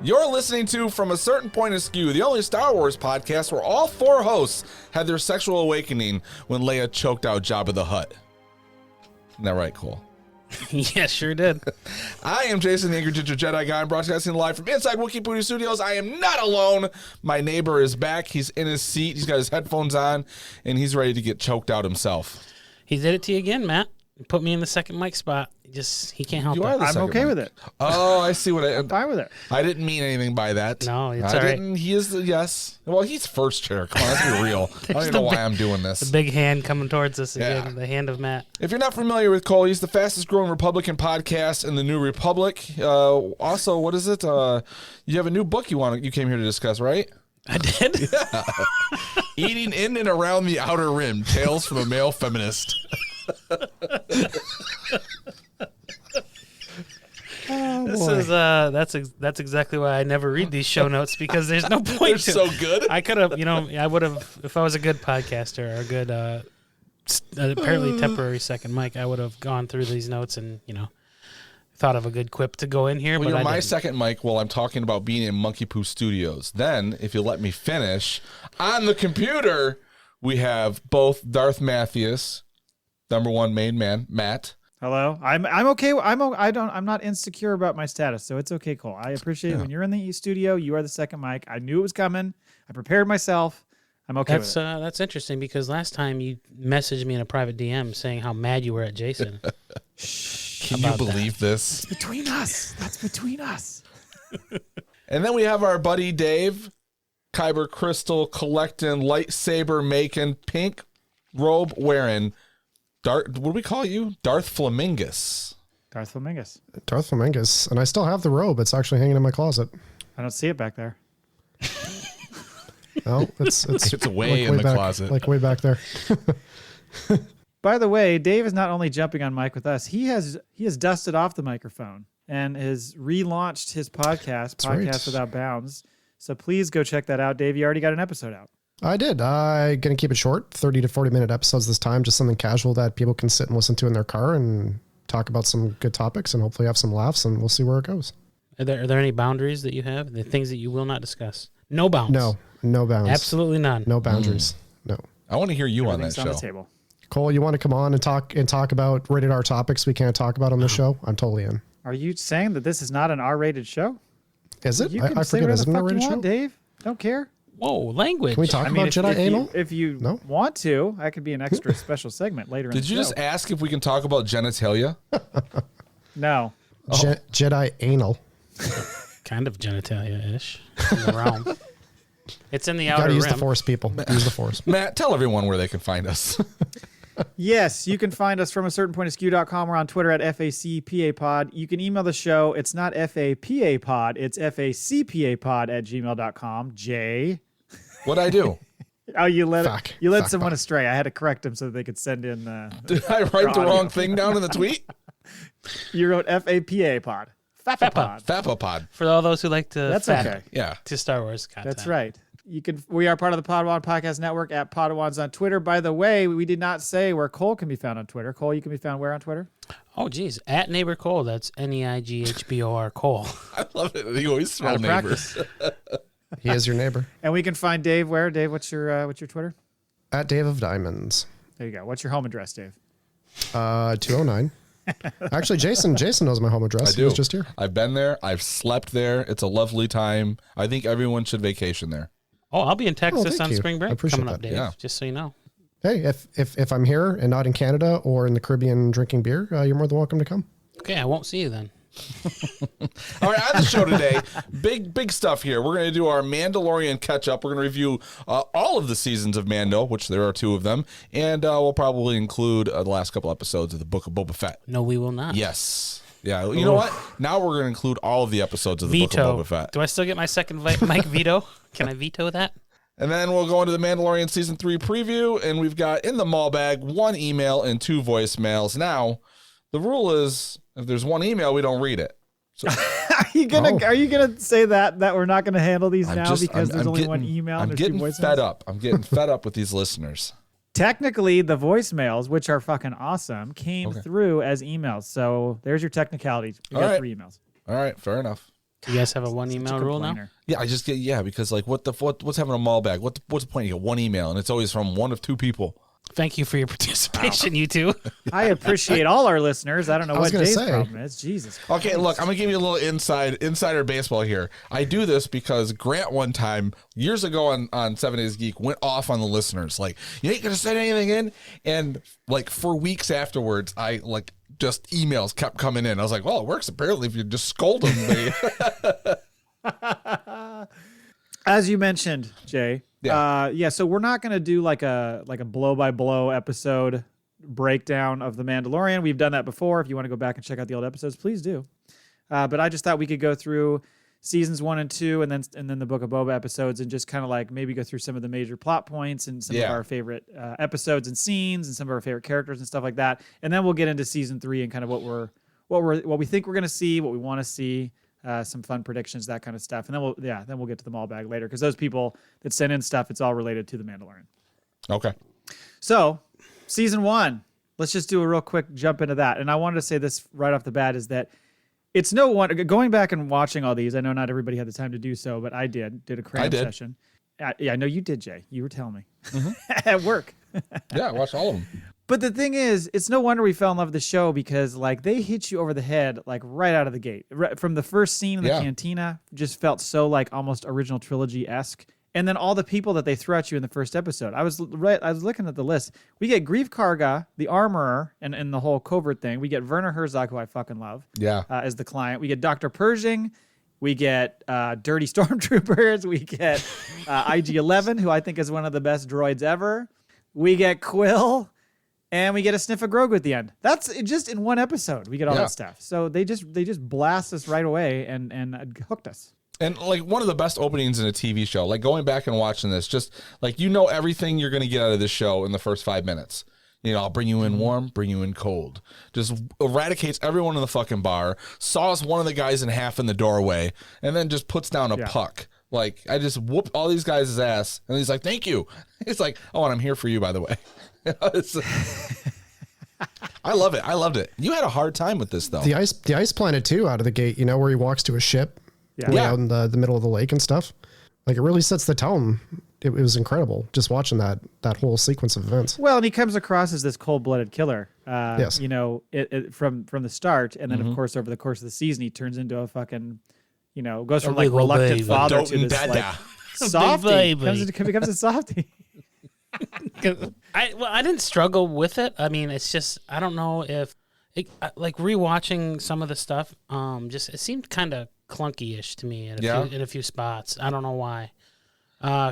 You're listening to From a Certain Point Askew, the only Star Wars podcast where all four hosts had their sexual awakening when Leia choked out Jabba the Hutt. Isn't that right, Cole? Yeah, sure did. I am Jason, the Angry Ginger Jedi guy. I'm broadcasting live from inside Wookiee Pootie Studios. I am not alone. My neighbor is back. He's in his seat. He's got his headphones on, and he's ready to get choked out himself. He did it to you again, Matt. He put me in the second mic spot. He can't help it. I'm okay with it. Oh, I see what I'm fine with it. I didn't mean anything by that. No, it's all right. He is, yes. Well, he's first chair. Come on, let's be real. I don't even know why I'm doing this. The big hand coming towards us again, the hand of Matt. If you're not familiar with Cole, he's the fastest growing Republican podcast in the New Republic. Also, what is it? You have a new book you came here to discuss, right? I did? Yeah. Eating in and around the outer rim, Tales from a Male Feminist. That's exactly why I never read these show notes, because there's no point. They're so good. I could have, I would have, if I was a good podcaster or a good, apparently temporary second mic, I would have gone through these notes and thought of a good quip to go in here. Well, but you're my second mic while I'm talking about being in Monkey Poo Studios. Then, if you let me finish, on the computer we have both Darth Matthews, number one main man, Matt. Hello. I'm okay. I'm not insecure about my status, so it's okay, Cole. I appreciate it. When you're in the studio, you are the second mic. I knew it was coming. I prepared myself. I'm okay with it. That's interesting, because last time you messaged me in a private DM saying how mad you were at Jason. Can you believe this? It's between us. That's between us. And then we have our buddy Dave, Kyber crystal collecting, lightsaber making, pink robe wearing. What do we call you? Darth Flamingueis. Darth Flamingueis. Darth Flamingueis. And I still have the robe. It's actually hanging in my closet. I don't see it back there. Oh, it's way in the closet. Like way back there. By the way, Dave is not only jumping on mic with us, he has dusted off the microphone and has relaunched his podcast, Podcast Without Bounds. So please go check that out. Dave, you already got an episode out. I did. I'm going to keep it short, 30 to 40-minute episodes this time, just something casual that people can sit and listen to in their car and talk about some good topics and hopefully have some laughs, and we'll see where it goes. Are there any boundaries that you have? The things that you will not discuss? No bounds? No bounds. Absolutely none? No boundaries. No. I want to hear you on that show. On the table. Cole, you want to come on and talk about rated R topics we can't talk about on the show? I'm totally in. Are you saying that this is not an R-rated show? Is it? You can I say forget. Is whatever it an the fuck R-rated you show? want, Dave. Don't care. Whoa, language. Can we talk about Jedi anal? If you want to, I could be an extra special segment later in the show. Did you just ask if we can talk about genitalia? No. Jedi anal. Kind of genitalia-ish in the realm. It's in the outer rim. Gotta use the Force, people. Use the Force. Matt, tell everyone where they can find us. Yes, you can find us from a certain point of skew.com. We're on Twitter at FACPApod. You can email the show. It's not FAPApod. It's FACPApod@gmail.com. Jay. What'd I do? Oh, you let someone astray. I had to correct them so that they could send in. Did I write the wrong thing down in the tweet? You wrote FAPApod. Fapapod. For all those who like to That's fap okay. Yeah. to Star Wars content. That's right. We are part of the Podawan Podcast Network at Podawans on Twitter. By the way, we did not say where Cole can be found on Twitter. Cole, you can be found where on Twitter? Oh, geez. At Neighbor Cole. That's NEIGHBOR Cole. I love it. You always smell neighbors. He is your neighbor. And we can find Dave where? Dave, what's your Twitter? At Dave of Diamonds. There you go. What's your home address, Dave? 209. Actually, Jason knows my home address. I do. He was just here. I've been there. I've slept there. It's a lovely time. I think everyone should vacation there. Oh, I'll be in Texas on you. spring I break appreciate coming up, that. Dave. Yeah. Just so you know. Hey, if I'm here and not in Canada or in the Caribbean drinking beer, you're more than welcome to come. Okay, I won't see you then. All right, on the show today, big stuff here. We're going to do our Mandalorian catch-up. We're going to review all of the seasons of Mando, which there are 2 of them, and we'll probably include the last couple episodes of the Book of Boba Fett. No, we will not. Yes. Yeah, you know what? Now we're going to include all of the episodes of the Book of Boba Fett. Do I still get my second mic veto? Can I veto that? And then we'll go into the Mandalorian Season 3 preview, and we've got in the Maul Bag 1 email and 2 voicemails. Now, the rule is if there's 1 email, we don't read it. So, Are you gonna say that we're not gonna handle these because there's only 1 email? I'm getting fed up. I'm getting fed up with these listeners. Technically, the voicemails, which are fucking awesome, came through as emails. So there's your technicality. We got 3 emails. All right, fair enough. You guys have a one Such a email rule now? complainer. Yeah, I just get because like what's having a Maul Bag? What's the point? You get one email and it's always from one of two people. Thank you for your participation, you two. I appreciate all our listeners. I don't know I was what gonna Jay's say. problem is. Jesus Christ. Okay, look, I'm gonna give you a little insider baseball here. I do this because Grant one time years ago on 7 Days Geek went off on the listeners like, you ain't gonna send anything in, and like for weeks afterwards, I like just emails kept coming in. I was like, well, it works apparently if you just scold them. As you mentioned, Jay. Yeah. So we're not going to do like a blow by blow episode breakdown of the Mandalorian. We've done that before. If you want to go back and check out the old episodes, please do. But I just thought we could go through seasons 1 and 2, and then the Book of Boba episodes, and just kind of like maybe go through some of the major plot points and some of our favorite episodes and scenes and some of our favorite characters and stuff like that. And then we'll get into season 3 and kind of what we think we're going to see, what we want to see. Some fun predictions, that kind of stuff, and then we'll get to the Maul Bag later, because those people that send in stuff, it's all related to the Mandalorian. Okay. So, season 1, let's just do a real quick jump into that. And I wanted to say this right off the bat is that it's no wonder, going back and watching all these, I know not everybody had the time to do so, but I did a cram session. Yeah, I know you did, Jay. You were telling me at work. Yeah, I watched all of them. But the thing is, it's no wonder we fell in love with the show, because like they hit you over the head like right out of the gate. Right from the first scene in the cantina, just felt so like almost original trilogy-esque. And then all the people that they threw at you in the first episode. I was looking at the list. We get Grief Karga, the armorer, and the whole covert thing. We get Werner Herzog, who I fucking love, as the client. We get Dr. Pershing. We get Dirty Stormtroopers. We get IG-11, who I think is one of the best droids ever. We get Quill. And we get a sniff of Grogu at the end. That's just in one episode. We get all that stuff. So they just blast us right away and hooked us. And like one of the best openings in a TV show, like going back and watching this, just like, you know, everything you're going to get out of this show in the first 5 minutes. You know, I'll bring you in warm, bring you in cold. Just eradicates everyone in the fucking bar, saws one of the guys in half in the doorway, and then just puts down a puck. Like, I just whooped all these guys' ass, and he's like, thank you. He's like, oh, and I'm here for you, by the way. I love it. I loved it. You had a hard time with this, though. The ice planet, too, out of the gate, you know, where he walks to a ship way out in the middle of the lake and stuff. Like, it really sets the tone. It was incredible just watching that whole sequence of events. Well, and he comes across as this cold-blooded killer. Yes. You know, from the start, and then, of course, over the course of the season, he turns into a fucking, you know, goes from like reluctant father to this like softie. Becomes a softie. I didn't struggle with it. I mean, it's just, I don't know if like rewatching some of the stuff. Just it seemed kind of clunky-ish to me in a few spots. I don't know why.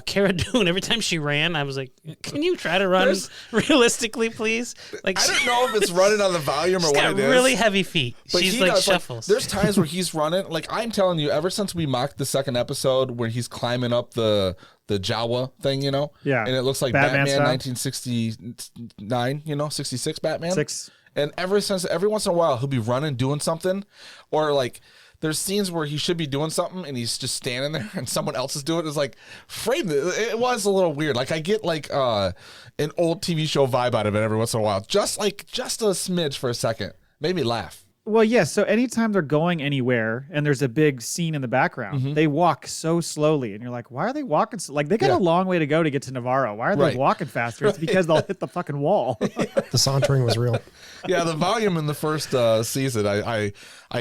Cara Dune, every time she ran, I was like, can you try to run realistically, please? Like, I don't know if it's running on the volume or what it is. Really heavy feet. But she's like shuffles. Like, there's times where he's running. Like, I'm telling you, ever since we mocked the second episode where he's climbing up the Jawa thing, you know? Yeah. And it looks like Batman Batman style. 1969, you know, 66 Batman. 6. And every once in a while, he'll be running, doing something, or like, there's scenes where he should be doing something and he's just standing there and someone else is doing it. It's like, frame it. It was a little weird. Like, I get like an old TV show vibe out of it every once in a while. Just a smidge for a second. Made me laugh. Well, yes. So anytime they're going anywhere and there's a big scene in the background, they walk so slowly, and you're like, why are they walking so? Like, they got a long way to go to get to Navarro. Why are they walking faster? It's because they'll hit the fucking wall. The sauntering was real. Yeah, the volume in the first season, I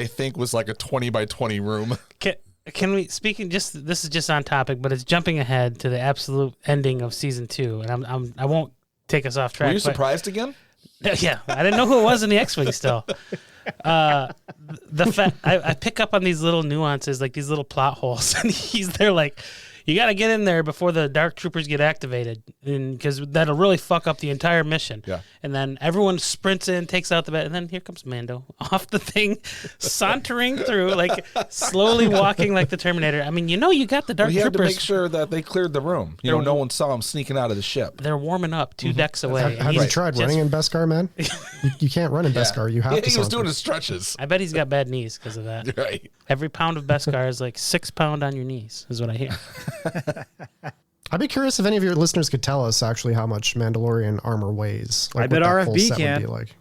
think was like a 20 by 20 room. Can we this is just on topic, but it's jumping ahead to the absolute ending of season 2, and I won't take us off track. Were you surprised again? Yeah, I didn't know who it was in the X-Wing still. I pick up on these little nuances, like these little plot holes, and he's there like, you got to get in there before the Dark Troopers get activated, because that'll really fuck up the entire mission. Yeah. And then everyone sprints in, takes out the bed, and then here comes Mando off the thing, sauntering through, like slowly walking like the Terminator. I mean, you know, you got the Dark He had Troopers. to make sure that they cleared the room. You know, no one saw him sneaking out of the ship. They're warming up 2 decks away. Have you tried running in Beskar, man? You can't run in Beskar. You have to. He was saunter. doing his stretches. I bet he's got bad knees because of that. Right. Every pound of Beskar is like 6 pounds on your knees, is what I hear. I'd be curious if any of your listeners could tell us actually how much Mandalorian armor weighs. Like I bet what that full RFB set can. would be like.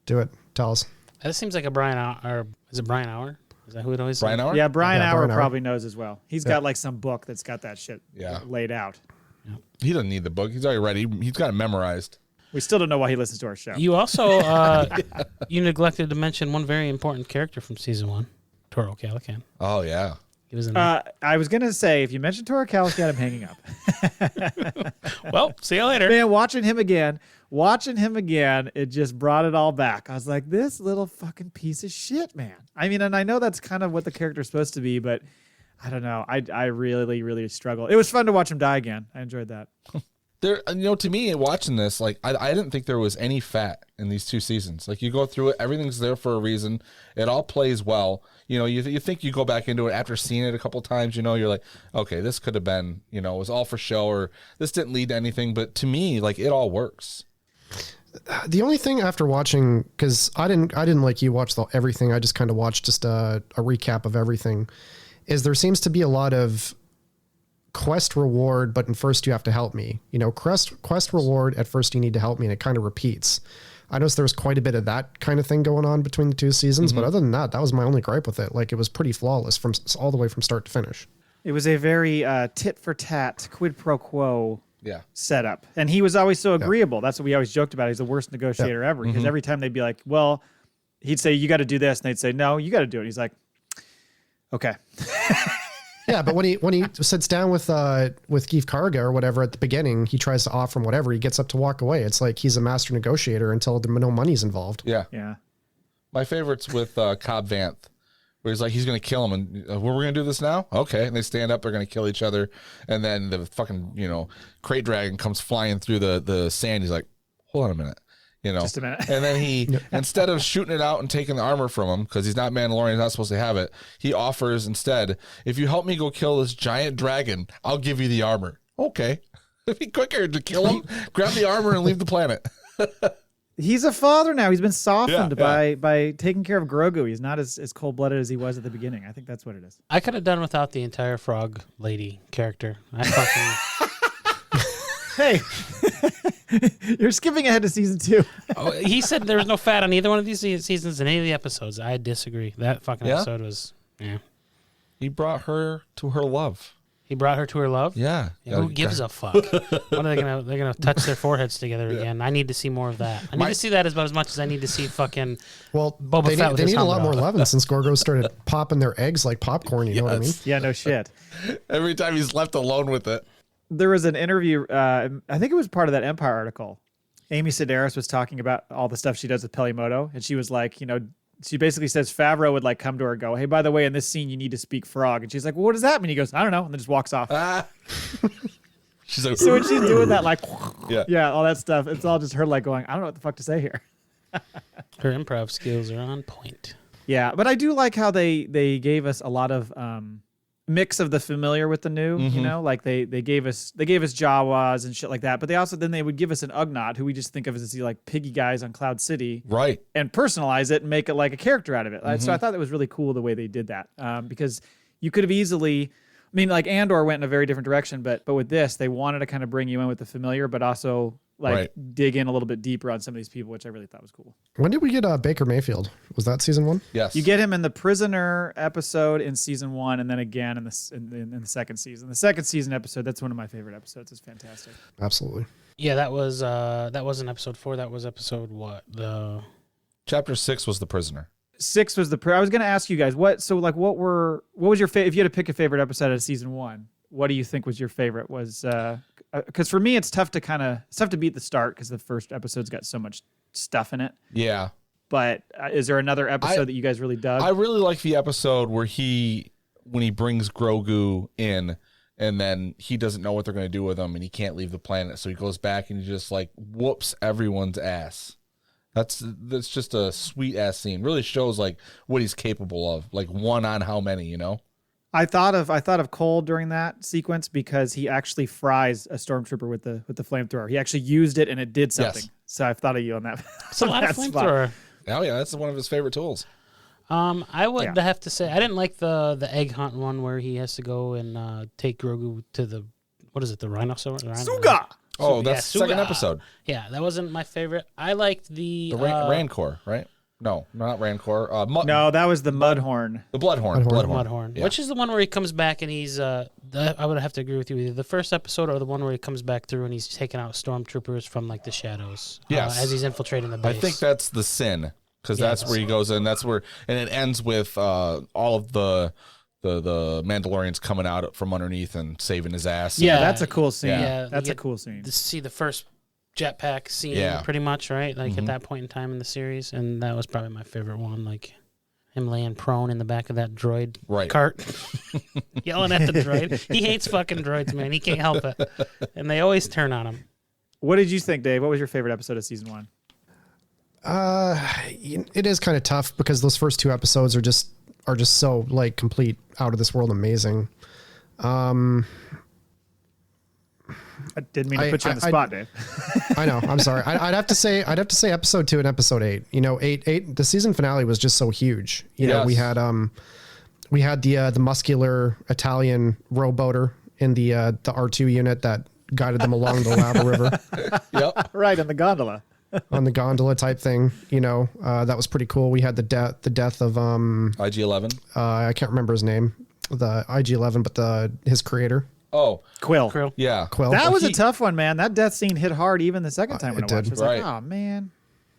Do it. Tell us. That seems like a Brian Hour, or is it Brian Hour? Is that who it always Brian is? Hour? Yeah, Brian Yeah, Hour Brian Hour. probably knows as well. He's got like some book that's got that shit laid out. He doesn't need the book. He's already ready. He's got it memorized. We still don't know why he listens to our show. You also you neglected to mention one very important character from season 1, Toro Calican. Oh, yeah. He was in I was going to say, if you mention Toro Calican, I'm hanging up. Well, see you later. Man, watching him again, it just brought it all back. I was like, this little fucking piece of shit, man. I mean, and I know that's kind of what the character's supposed to be, but I don't know. I really, really struggle. It was fun to watch him die again. I enjoyed that. There, to me, watching this, like, I didn't think there was any fat in these 2 seasons. Like, you go through it, everything's there for a reason. It all plays well. You think you go back into it after seeing it a couple times, you're like, okay, this could have been, it was all for show, or this didn't lead to anything. But to me, like, it all works. The only thing after watching, because I didn't like you watch everything. I just kind of watched just a recap of everything. Is there seems to be a lot of quest reward, but in first you have to help me. Quest reward at first you need to help me, and it kind of repeats. I noticed there was quite a bit of that kind of thing going on between the 2 seasons, but other than that was my only gripe with it. Like, it was pretty flawless from all the way from start to finish. It was a very tit for tat, quid pro quo setup. And he was always so agreeable. That's what we always joked about. He's the worst negotiator ever, because every time they'd be like, well, he'd say, you got to do this. And they'd say, no, you got to do it. He's like, okay. Yeah, but when he sits down with Geef Karga or whatever at the beginning, he tries to offer him whatever. He gets up to walk away. It's like he's a master negotiator until no money's involved. Yeah. Yeah. My favorite's with Cobb Vanth, where he's like, he's going to kill him. And we're going to do this now? Okay. And they stand up. They're going to kill each other. And then the fucking, crate dragon comes flying through the sand. He's like, hold on a minute. Just a minute. And then he, instead of shooting it out and taking the armor from him, because he's not Mandalorian, he's not supposed to have it, he offers instead, if you help me go kill this giant dragon, I'll give you the armor. Okay. It'd be quicker to kill him, grab the armor, and leave the planet. He's a father now. He's been softened by taking care of Grogu. He's not as cold-blooded as he was at the beginning. I think that's what it is. I could have done without the entire frog lady character. I fucking... Hey, you're skipping ahead to season 2. Oh, he said there was no fat on either one of these seasons in any of the episodes. I disagree. That fucking episode was, He brought her to her love. He brought her to her love? Yeah. Who gives a fuck? What are they gonna? They're gonna touch their foreheads together again. I need to see more of that. I need to see that about as much as I need to see fucking Boba Fett. They need a lot more loving since Gorgo started popping their eggs like popcorn. You know what I mean? Yeah, no shit. Every time he's left alone with it. There was an interview, I think it was part of that Empire article. Amy Sedaris was talking about all the stuff she does with Pelimoto, and she was like, she basically says Favreau would like come to her and go, hey, by the way, in this scene, you need to speak frog. And she's like, well, what does that mean? He goes, I don't know, and then just walks off. She's like, so when she's doing that, like, yeah, all that stuff, it's all just her like going, I don't know what the fuck to say here. Her improv skills are on point. Yeah, but I do like how they gave us a lot of mix of the familiar with the new, like they gave us Jawas and shit like that, but they would give us an Ugnaught who we just think of as like piggy guys on Cloud City, right? And personalize it and make it like a character out of it. So I thought that was really cool the way they did that, because you could have easily, I mean, like Andor went in a very different direction, but with this they wanted to kind of bring you in with the familiar, but also like dig in a little bit deeper on some of these people, which I really thought was cool. When did we get Baker Mayfield? Was that season 1? Yes. You get him in the Prisoner episode in season 1, and then again in the second season. The second season episode, that's one of my favorite episodes. It's fantastic. Absolutely. Yeah, that wasn't episode 4. That was episode what? Chapter 6 was the Prisoner. 6 was I was going to ask you guys what was your if you had to pick a favorite episode of season 1, what do you think was your favorite? Was because for me it's tough to beat the start because the first episode's got so much stuff in it. Yeah. But is there another episode that you guys really dug? I really like the episode where when he brings Grogu in and then he doesn't know what they're going to do with him and he can't leave the planet. So he goes back and he just like whoops everyone's ass. That's just a sweet ass scene. Really shows like what he's capable of. Like one on how many, I thought of Cole during that sequence because he actually fries a stormtrooper with the flamethrower. He actually used it and it did something. Yes. So I've thought of you on that. It's a lot of flamethrower. Oh yeah, that's one of his favorite tools. I would have to say I didn't like the egg hunt one where he has to go and take Grogu to the rhinoceros. Suga. Oh, that's the second episode. Yeah, that wasn't my favorite. I liked the Rancor, right? No, not Rancor. No, that was the Mudhorn. The Bloodhorn. Mudhorn. Yeah. Which is the one where he comes back and he's. I would have to agree with you. Either the first episode or the one where he comes back through and he's taking out stormtroopers from like the shadows. Yes. As he's infiltrating the base. I think that's the Sin, because that's where he goes in. That's where, and it ends with all of the Mandalorians coming out from underneath and saving his ass. Yeah, that's a cool scene. Yeah, That's a cool scene. To see the first jetpack scene, pretty much, right? Like at that point in time in the series, and that was probably my favorite one. Like him laying prone in the back of that droid cart, yelling at the droid. He hates fucking droids, man. He can't help it, and they always turn on him. What did you think, Dave? What was your favorite episode of season 1? It is kind of tough because those first 2 episodes are just so like complete out of this world amazing. I didn't mean to put you on the spot, Dave. I know. I'm sorry. I'd have to say episode 2 and episode 8. You know, 8. The season finale was just so huge. You know, we had the muscular Italian rowboater in the R2 unit that guided them along the lava river. Yep. Right, on the gondola. On the gondola type thing, you know, that was pretty cool. We had the death of IG-11. I can't remember his name, the IG-11, but his creator. Oh, Quill. Yeah. Quill. That was a tough one, man. That death scene hit hard even the second time when I watched it. I was like, oh, man.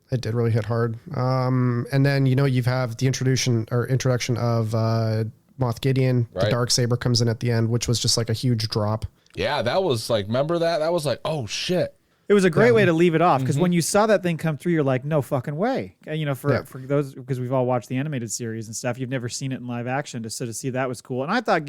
It did really hit hard. And then, you know, you have the introduction of Moff Gideon. Right. The Dark Saber comes in at the end, which was just like a huge drop. Yeah, that was like, remember that? That was like, oh, shit. It was a great way to leave it off because when you saw that thing come through, you're like, no fucking way. You know, for those, because we've all watched the animated series and stuff, you've never seen it in live action. To see that was cool. And I think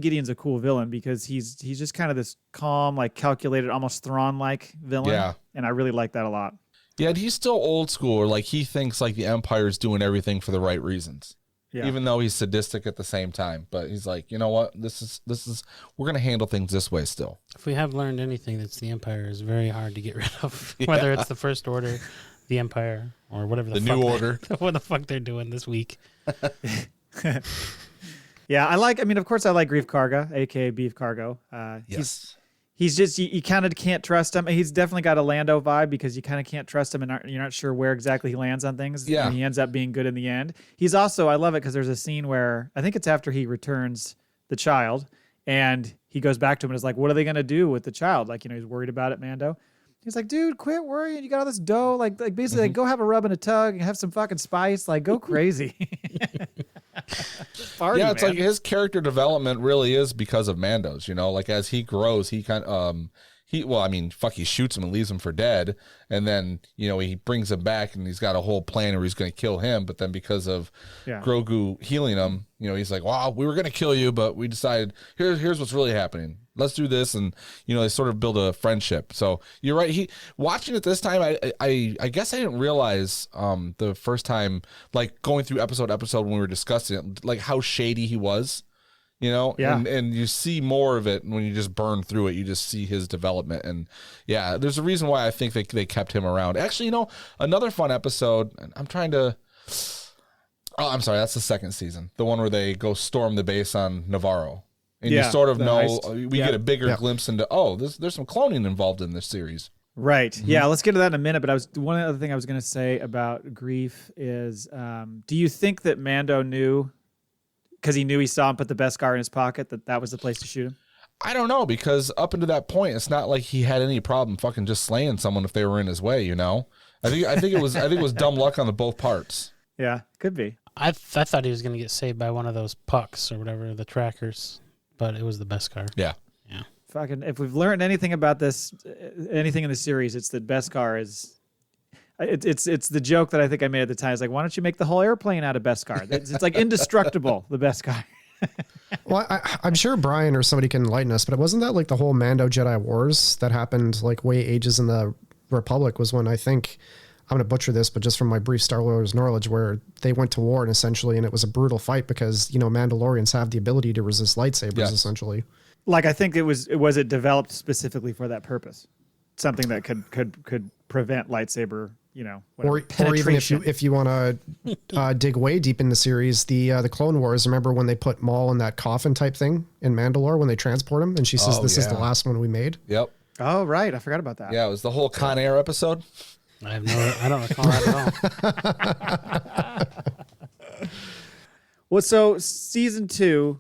Gideon's a cool villain because he's just kind of this calm, like calculated, almost Thrawn-like villain. Yeah. And I really like that a lot. Yeah, and he's still old school, or like he thinks like the Empire's doing everything for the right reasons. Yeah. Even though he's sadistic at the same time, but he's like, you know what, this is we're gonna handle things this way still. If we have learned anything, that's the Empire is very hard to get rid of. Whether it's the First Order, the Empire, or whatever the New Order, what the fuck they're doing this week. Yeah, I mean, of course, I like Grief Karga, aka Beef Cargo. Yes. He's just, you kind of can't trust him. He's definitely got a Lando vibe because you kind of can't trust him and you're not sure where exactly he lands on things. Yeah. And he ends up being good in the end. He's also, I love it because there's a scene where I think it's after he returns the child and he goes back to him and is like, what are they going to do with the child? Like, you know, he's worried about it, Mando. He's like, dude, quit worrying. You got all this dough. Like basically, like, go have a rub and a tug and have some fucking spice. Like, go crazy. Party, yeah, it's man. like his character development really is because of Mando's, you know, like as he grows, he kind of, he shoots him and leaves him for dead. And then, you know, he brings him back and he's got a whole plan where he's going to kill him. But then because of Grogu healing him, you know, he's like, wow, we were going to kill you, but we decided here's what's really happening. Let's do this. And, you know, they sort of build a friendship. So you're right. Watching it this time, I guess I didn't realize the first time, like going through episode when we were discussing it, like how shady he was, you know? Yeah. And you see more of it when you just burn through it. You just see his development. And yeah, there's a reason why I think they kept him around. Actually, you know, another fun episode, I'm trying to... Oh, I'm sorry. That's the second season. The one where they go storm the base on Navarro. And you sort of know, we get a bigger glimpse into, there's some cloning involved in this series. Right. Mm-hmm. Yeah, let's get to that in a minute. But one other thing I was going to say about Grief is, do you think that Mando knew, because he knew he saw him put the Beskar in his pocket, that was the place to shoot him? I don't know, because up until that point, it's not like he had any problem fucking just slaying someone if they were in his way, you know? I think it was dumb luck on the both parts. Yeah, could be. I thought he was going to get saved by one of those pucks or whatever, the trackers. But it was the Beskar. Yeah. Fucking, if we've learned anything about this, anything in the series, it's that Beskar is. It's the joke that I think I made at the time. It's like, why don't you make the whole airplane out of Beskar? It's like indestructible, the Beskar. Well, I'm sure Brian or somebody can enlighten us, but wasn't that like the whole Mando Jedi Wars that happened like way ages in the Republic was when I think, I'm going to butcher this, but just from my brief Star Wars knowledge, where they went to war and it was a brutal fight because, you know, Mandalorians have the ability to resist lightsabers essentially. Like, I think it was developed specifically for that purpose. Something that could prevent lightsaber, you know, or even if you want to dig way deep in the series, the Clone Wars, remember when they put Maul in that coffin type thing in Mandalore when they transport him and she says, this is the last one we made. Yep. Oh, right. I forgot about that. Yeah. It was the whole Con Air episode. I don't recall that at all. Well, so season 2,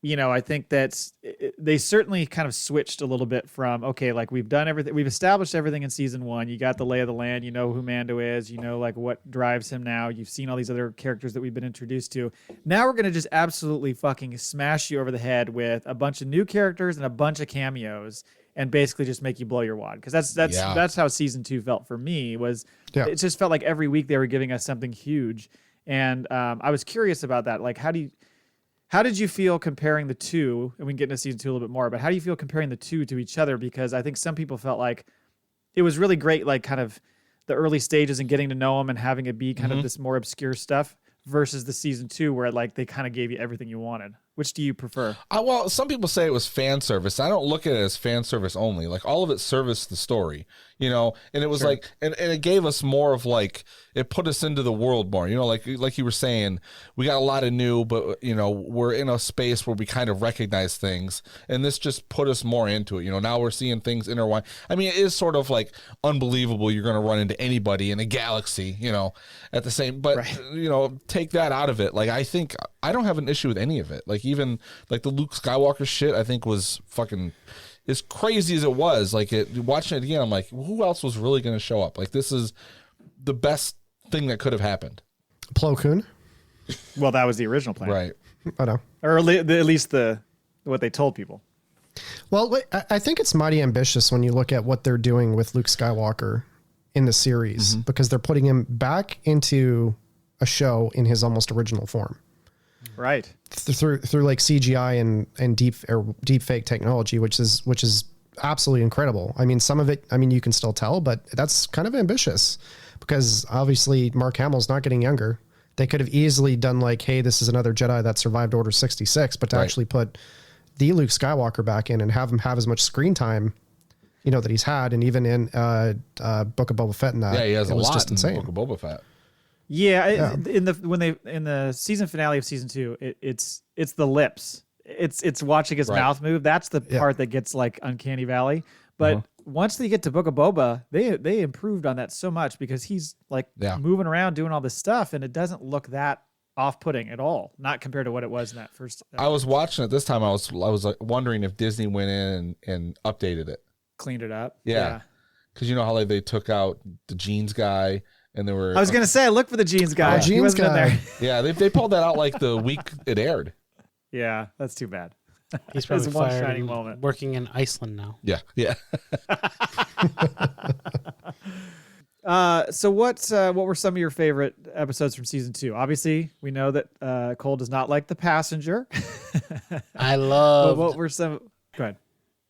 I think they certainly kind of switched a little bit from, okay, like we've done everything, we've established everything in season 1. You got the lay of the land, you know who Mando is, like what drives him now. You've seen all these other characters that we've been introduced to. Now we're going to just absolutely fucking smash you over the head with a bunch of new characters and a bunch of cameos and basically just make you blow your wad. Because that's how season 2 felt for me. It just felt like every week they were giving us something huge. And I was curious about that. Like, how did you feel comparing the two? And we can get into season 2 a little bit more, but how do you feel comparing the two to each other? Because I think some people felt like it was really great, like kind of the early stages and getting to know them and having it be kind of this more obscure stuff versus the season 2 where like they kind of gave you everything you wanted. Which do you prefer? Well, some people say it was fan service. I don't look at it as fan service only. Like all of it serviced the story, and it was like, and it gave us more of like, it put us into the world more, like you were saying, we got a lot of new, but we're in a space where we kind of recognize things, and this just put us more into it. Now we're seeing things intertwine. I mean, it is sort of like unbelievable you're going to run into anybody in a galaxy, at the same, but take that out of it. Like, I think I don't have an issue with any of it. Like, even like the Luke Skywalker shit, I think was fucking, as crazy as it was, like watching it again, I'm like, who else was really going to show up? Like, this is the best thing that could have happened. Plo Koon. Well, that was the original plan, right? I know, or at least what they told people. Well, I think it's mighty ambitious when you look at what they're doing with Luke Skywalker in the series, because they're putting him back into a show in his almost original form. Right. Through like CGI and deep fake technology, which is absolutely incredible. I mean, some of it, you can still tell, but that's kind of ambitious because obviously Mark Hamill's not getting younger. They could have easily done like, hey, this is another Jedi that survived Order 66, but to actually put the Luke Skywalker back in and have him have as much screen time, that he's had, and even in Book of Boba Fett and that. Yeah, he has a lot just insane. in Book of Boba Fett. Yeah, in the season finale of season 2, it's the lips. It's watching his mouth move. That's the part that gets like uncanny valley. But once they get to Book of Boba, they improved on that so much because he's like moving around doing all this stuff, and it doesn't look that off-putting at all. Not compared to what it was in that first. I was watching it this time. I was wondering if Disney went in and updated it, cleaned it up. Yeah, because you know how they took out the jeans guy. And there were. I was gonna say, I looked for the jeans guy. Oh, jeans guy. In there. Yeah, they pulled that out like the week it aired. Yeah, that's too bad. He's probably one fired shining and moment. working in Iceland now. Yeah. So what were some of your favorite episodes from season 2? Obviously, we know that Cole does not like The Passenger. I love. What were some? Go ahead.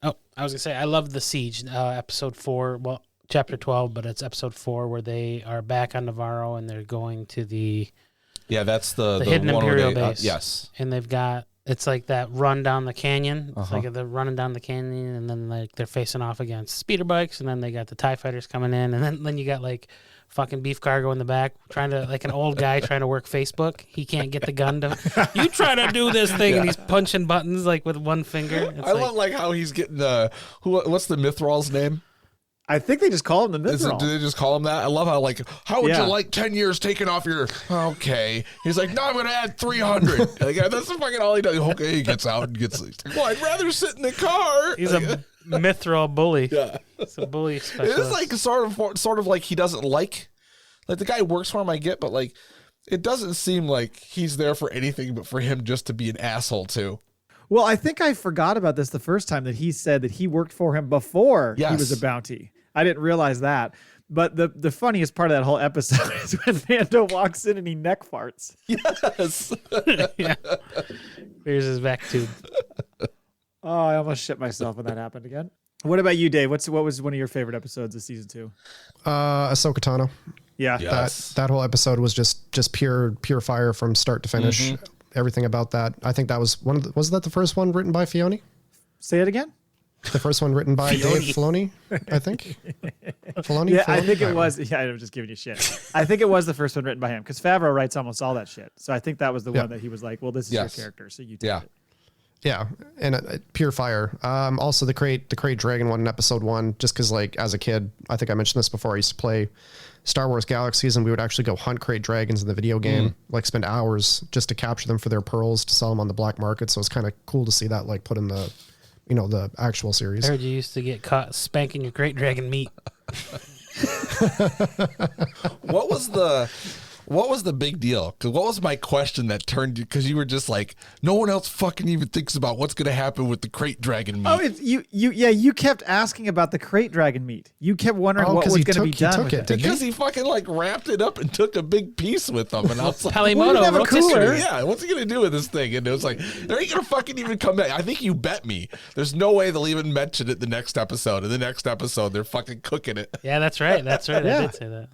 Oh, I was gonna say I love the Siege, episode 4. Well, chapter 12, but it's episode 4 where they are back on Navarro and they're going to the that's the hidden one Imperial where base. Yes, and they've got it's like that run down the canyon. It's like they're running down the canyon, and then like they're facing off against speeder bikes, and then they got the TIE fighters coming in, and then you got like fucking beef cargo in the back trying to like an old guy trying to work Facebook. He can't get the gun to. You try to do this thing, and he's punching buttons like with one finger. I love like how he's getting what's the Mithral's name? I think they just call him the Mithril. Do they just call him that? I love how how would you like 10 years taken off your? Okay, he's like, no, I'm gonna add 300. Like, that's fucking all he does. Okay, he gets out and gets. Well, I'd rather sit in the car. He's a Mithril bully. Yeah, it's a bully specialist. It's like sort of like he doesn't like the guy works for him. I get, but like it doesn't seem like he's there for anything but for him just to be an asshole too. Well, I think I forgot about this the first time that he said that he worked for him before he was a bounty. I didn't realize that. But the funniest part of that whole episode is when Mando walks in and he neck farts. Yes. Yeah. Here's his back tube. Oh, I almost shit myself when that happened again. What about you, Dave? What was one of your favorite episodes of season 2? Ahsoka Tano. Yeah. Yes. That whole episode was just pure fire from start to finish. Everything about that. I think that was was that the first one written by Filoni? Say it again? The first one written by Dave Filoni, I think. Filoni? Yeah, Filoni? I think it was. Yeah, I'm just giving you shit. I think it was the first one written by him because Favreau writes almost all that shit. So I think that was the one that he was like, well, this is your character, so you take it. Yeah, and pure fire. Also the crate dragon one in episode 1, just because like as a kid, I think I mentioned this before, I used to play Star Wars Galaxies, and we would actually go hunt crate dragons in the video game, like spend hours just to capture them for their pearls to sell them on the black market. So it's kind of cool to see that like put in the, the actual series. I heard you used to get caught spanking your crate dragon meat. What was the big deal? Because what was my question that turned you? Because you were just like, no one else fucking even thinks about what's going to happen with the crate dragon meat. Oh, it's you kept asking about the crate dragon meat. You kept wondering what was going to be done with it. Because he fucking like wrapped it up and took a big piece with him. And I was like, Palimoto rotisserie. Yeah, what's he going to do with this thing? And it was like, they're ain't going to fucking even come back. I think you bet me. There's no way they'll even mention it the next episode. In the next episode, they're fucking cooking it. Yeah, that's right. That's right. Yeah. I did say that.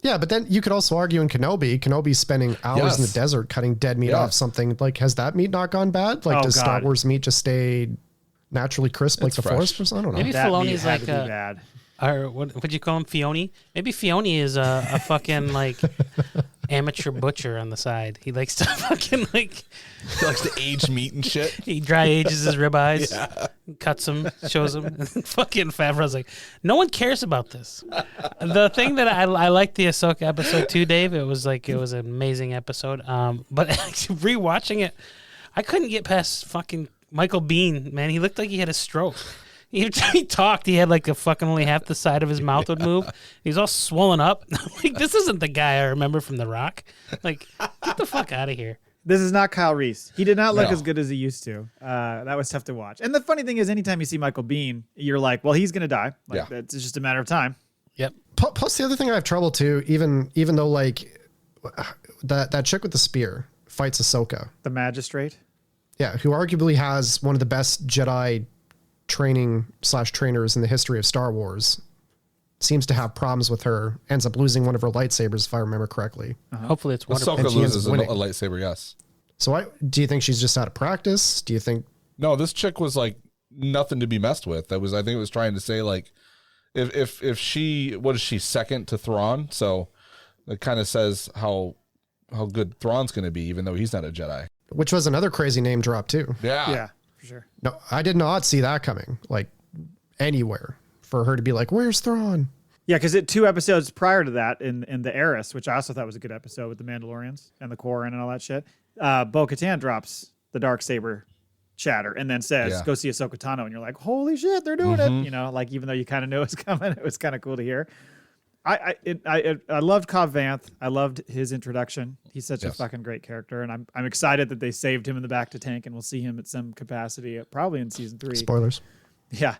Yeah, but then you could also argue in Kenobi's spending hours in the desert cutting dead meat off something. Like, has that meat not gone bad? Like, does Star Wars meat just stay naturally crisp like the Force? I don't know. Maybe that Filoni's like bad. Or what would you call him, Fioni? Maybe Fioni is a fucking like amateur butcher on the side. He likes to fucking like. He likes to age meat and shit. He dry ages his ribeyes, cuts them, shows them. And fucking Favreau's like, no one cares about this. The thing that I liked the Ahsoka episode too, Dave. It was an amazing episode. But actually rewatching it, I couldn't get past fucking Michael Biehn. Man, he looked like he had a stroke. He talked. He had like a fucking only half the side of his mouth would move. He was all swollen up. Like, this isn't the guy I remember from The Rock. Like, get the fuck out of here. This is not Kyle Reese. He did not look as good as he used to. That was tough to watch. And the funny thing is, anytime you see Michael Biehn, you're like, well, he's going to die. Like, it's just a matter of time. Yep. Plus, the other thing I have trouble too, even though like that chick with the spear fights Ahsoka, The Magistrate. Yeah, who arguably has one of the best Jedi trainers in the history of Star Wars, seems to have problems with her, ends up losing one of her lightsabers, if I remember correctly. Hopefully it's wonderful. Ahsoka loses a lightsaber, yes. So do you think she's just out of practice? Do you think... No, this chick was like nothing to be messed with. I think it was trying to say like, if she, what is she, second to Thrawn? So it kind of says how good Thrawn's going to be, even though he's not a Jedi. Which was another crazy name drop too. Yeah, for sure. No, I did not see that coming, like anywhere, for her to be like, where's Thrawn? Yeah, because 2 episodes prior to that, in the Heiress, which I also thought was a good episode with the Mandalorians and the Quarren and all that shit, Bo-Katan drops the Dark Saber chatter and then says, go see Ahsoka Tano. And you're like, holy shit, they're doing it. You know, like, even though you kind of know it's coming, it was kind of cool to hear. I loved Cobb Vanth. I loved his introduction. He's such a fucking great character, and I'm excited that they saved him in the back to tank, and we'll see him at some capacity, probably in season 3. Spoilers. Yeah,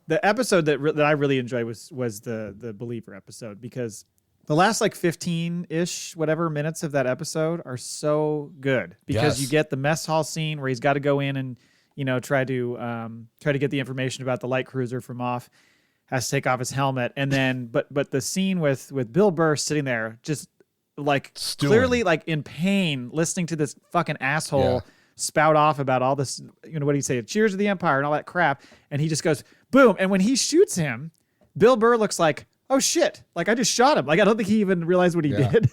the episode that I really enjoyed was the Believer episode, because the last like 15-ish whatever minutes of that episode are so good, because you get the mess hall scene where he's got to go in and try to get the information about the light cruiser from Moff. Has to take off his helmet, and then but the scene with Bill Burr sitting there just like clearly like in pain, listening to this fucking asshole spout off about all this, what do you say, cheers to the Empire and all that crap, and he just goes boom, and when he shoots him, Bill Burr looks like, oh shit, like I just shot him, like I don't think he even realized what he did.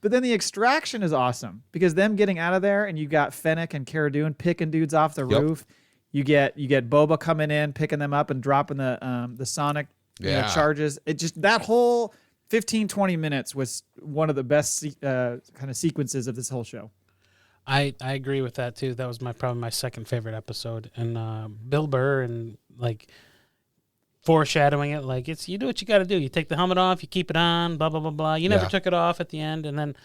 But then the extraction is awesome, because them getting out of there, and you got Fennec and Cara Dune picking dudes off the roof. You get Boba coming in, picking them up and dropping the sonic charges. It just, that whole 15-20 minutes was one of the best kind of sequences of this whole show. I agree with that too. That was probably my second favorite episode. And Bill Burr and like foreshadowing it, like you do what you got to do. You take the helmet off, you keep it on, blah blah blah blah. You never took it off at the end, and then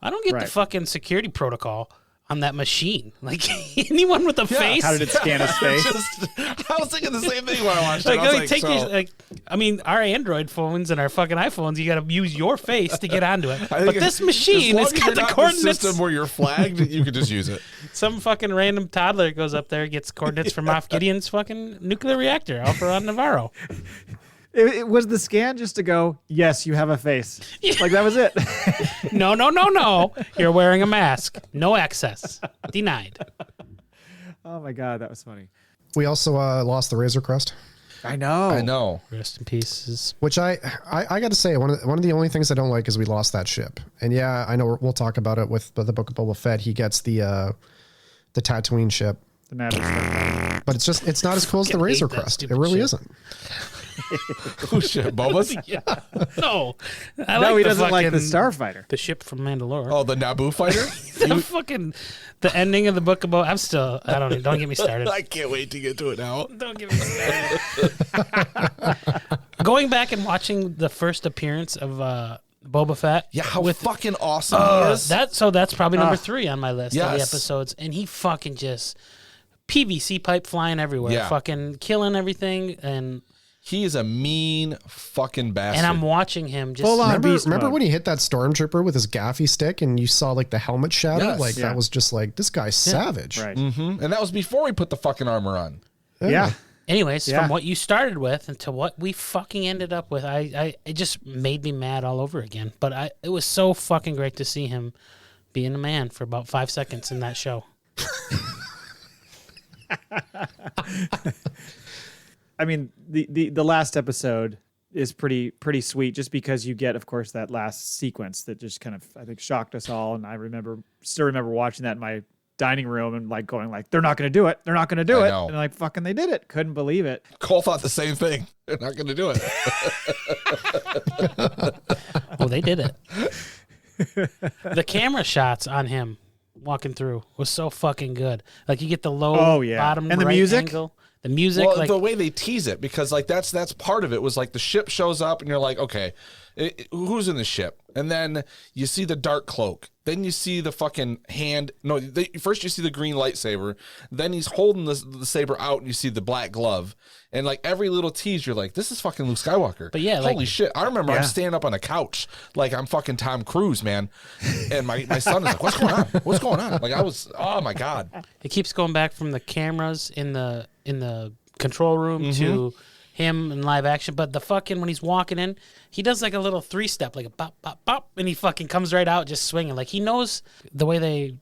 I don't get the fucking security protocol on that machine. Like, anyone with a face. How did it scan his face? I was thinking the same thing when I watched it. I mean, our Android phones and our fucking iPhones, you got to use your face to get onto it. But this machine has got the coordinates. The system where you're flagged, you could just use it. Some fucking random toddler goes up there, gets coordinates from Moff Gideon's fucking nuclear reactor, Alpha Navarro. It was the scan just to go, yes, you have a face. Like, that was it. No. You're wearing a mask. No access. Denied. Oh, my God. That was funny. We also lost the Razor Crest. I know. Rest in pieces. Which I got to say, one of the only things I don't like is we lost that ship. And yeah, I know we'll talk about it with the Book of Boba Fett. He gets the Tatooine ship. The Naboo Starfighter. But it's not as cool as the Razor Crest. It really isn't. Oh shit, Boba's? Yeah. No. He doesn't like the Starfighter. The ship from Mandalore. Oh, the Naboo fighter? The ending of the Book of Boba. Don't get me started. I can't wait to get to it now. Don't get me started. Going back and watching the first appearance of Boba Fett. Yeah, how fucking awesome he is. That's probably number 3 on my list of the Yes. episodes. And he fucking just PVC pipe flying everywhere. Yeah. Fucking killing everything. And He is a mean fucking bastard. And I'm watching him just. Full on Remember, beast remember mode. when he hit that stormtrooper with his gaffy stick and you saw like the helmet shatter? Yes. Like Yeah. that was just like, this guy's savage. Right. And that was before he put the fucking armor on. Yeah. Anyways, Yeah. from what you started with until what we fucking ended up with, it just made me mad all over again. But it was so fucking great to see him being a man for about 5 seconds in that show. I mean, the last episode is pretty sweet, just because you get, of course, that last sequence that just kind of, I think, shocked us all. And I still remember watching that in my dining room and like going like, they're not going to do it. They're not going to do I it. know. And like, fucking, they did it. Couldn't believe it. Cole thought the same thing. They're not going to do it. Well, they did it. The camera shots on him walking through was so fucking good. Like you get the low bottom And the right music? angle. The music, Well, like the way they tease it, because like that's part of it, was like the ship shows up and you're like, okay, who's in the ship? And then you see the dark cloak. Then you see the fucking hand. No, first you see the green lightsaber. Then he's holding the saber out and you see the black glove. And like every little tease, you're like, this is fucking Luke Skywalker. But yeah, holy like- shit. I remember Yeah. I'm standing up on a couch like I'm fucking Tom Cruise, man. And my son is like, what's going on? What's going on? Like I was, oh my God. it keeps going back from the cameras in the control room to him in live action. But the fucking, when he's walking in, he does like a little 3-step, like a bop, bop, bop, and he fucking comes right out just swinging. Like he knows the way they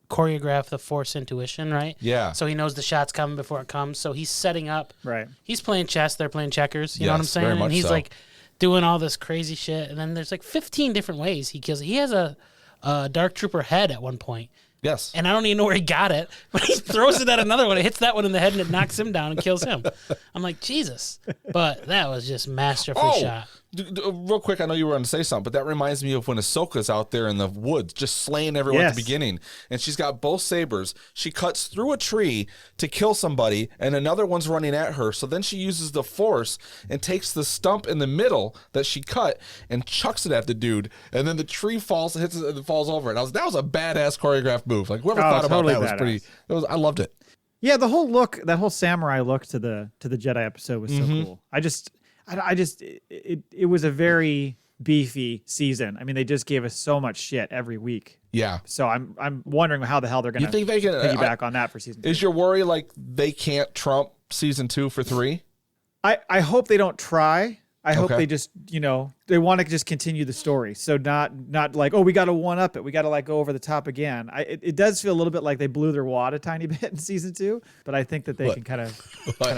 choreograph the Force intuition, right? Yeah. So he knows the shot's coming before it comes. So he's setting up. Right. He's playing chess. They're playing checkers. You know what I'm Yes, saying? very much And he's so. like doing all this crazy shit. And then there's like 15 different ways he kills. He has a Dark Trooper head at one point. Yes. And I don't even know where he got it, but he throws it at another one. It hits that one in the head and it knocks him down and kills him. I'm like, Jesus. But that was just masterfully shot. Real quick, I know you were going to say something, but that reminds me of when Ahsoka's out there in the woods just slaying everyone at Yes. the beginning. And she's got both sabers. She cuts through a tree to kill somebody, and another one's running at her. So then she uses the Force and takes the stump in the middle that she cut and chucks it at the dude. And then the tree falls, hits it, and falls over. And that was a badass choreographed move. Like whoever thought totally about that was pretty. I loved it. Yeah, the whole look, that whole samurai look to the Jedi episode was so cool. It was a very beefy season. I mean, they just gave us so much shit every week. Yeah. So I'm wondering how the hell they're going You to think they can piggyback on that for season 2. Is your worry like they can't trump season 2 for 3? I hope they don't try. I hope Okay. they just, they want to just continue the story. So not like, oh, we got to one up it. We got to like go over the top again. It does feel a little bit like they blew their wad a tiny bit in season 2, but I think that they can kind of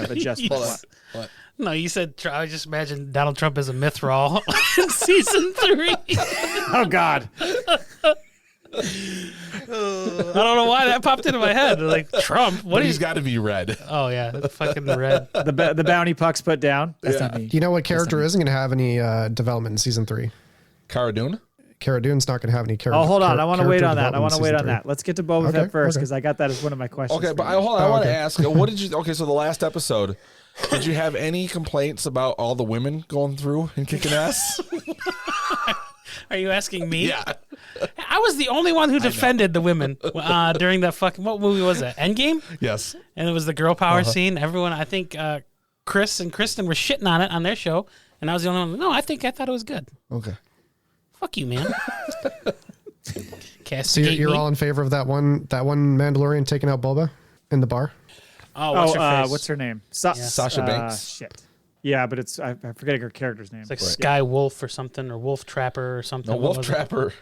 adjust. Hold on. What? No, you said, I just imagine Donald Trump as a Mithril in season 3. Oh God. I don't know why that popped into my head. Like, Trump? What But is he's got to be red. Oh, yeah, the fucking red. The bounty puck's put down. That's not me. Do you know what character isn't going to have any development in season 3? Cara Dune? Cara Dune's not going to have any character. Oh, hold on. I want to wait on that. that. Let's get to Boba Okay, Fett first, okay. because I got that as one of my questions. Okay, for but you. hold on. I want to okay. ask, what did you? Okay, so the last episode, did you have any complaints about all the women going through and kicking ass? Are you asking me? Yeah. I was the only one who defended the women during that fucking, what movie was it? Endgame? Yes. And it was the girl power scene. Everyone, I think Chris and Kristen were shitting on it on their show. And I was the only one. No, I thought it was good. Okay. Fuck you, man. So Castigate you're me. all in favor of that one Mandalorian taking out Boba in the bar? Oh, what's her face? what's her name? Sasha Banks. Shit. Yeah, but I'm forgetting her character's name. It's like Sky Wolf or something, or Wolf Trapper or something. No, What Wolf was it? Trapper.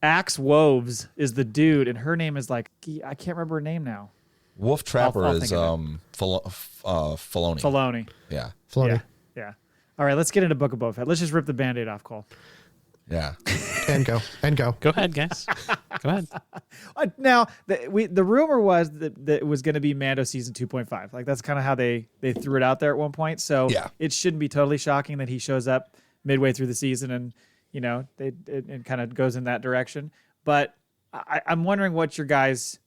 Axe Woves is the dude, and her name is like, I can't remember her name now. Wolf Trapper I'll is think of Filoni. Filoni. Yeah. Filoni. Yeah. All right, let's get into Book of Boba Fett. Let's just rip the Band-Aid off, Cole. Yeah. And go. Go ahead, guys. Go ahead. Now, the rumor was that it was going to be Mando season 2.5. Like that's kind of how they threw it out there at one point. So it shouldn't be totally shocking that he shows up midway through the season and it kind of goes in that direction. But I'm wondering what your guys'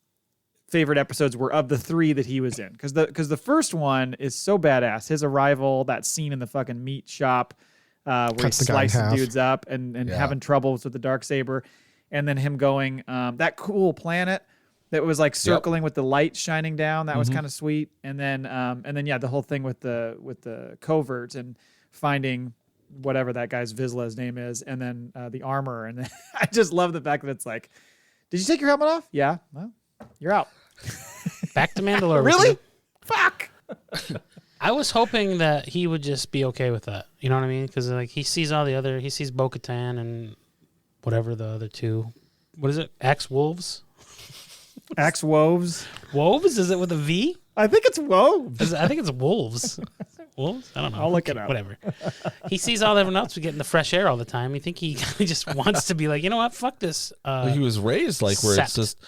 favorite episodes were of the 3 that he was in, because the first one is so badass. His arrival, that scene in the fucking meat shop. Where he's slicing dudes up and having troubles with the Dark Saber, and then him going that cool planet that was like circling with the light shining down. That was kind of sweet. And then the whole thing with the covert and finding whatever that guy's Vizsla's name is, and then the armor. And then I just love the fact that it's like, did you take your helmet off? Yeah. Well, you're out. Back to Mandalore. Really? Fuck. I was hoping that he would just be okay with that. You know what I mean? Because like he sees Bo-Katan and whatever the other 2. What is it? Axe-Wolves? Axe-Woves? Woves? Is it with a V? I think it's Woves. I think it's wolves. Wolves? I don't know. I'll look it up. Whatever. He sees all everyone else getting the fresh air all the time. You think he just wants to be like, you know what? Fuck this. He was raised like where it's just,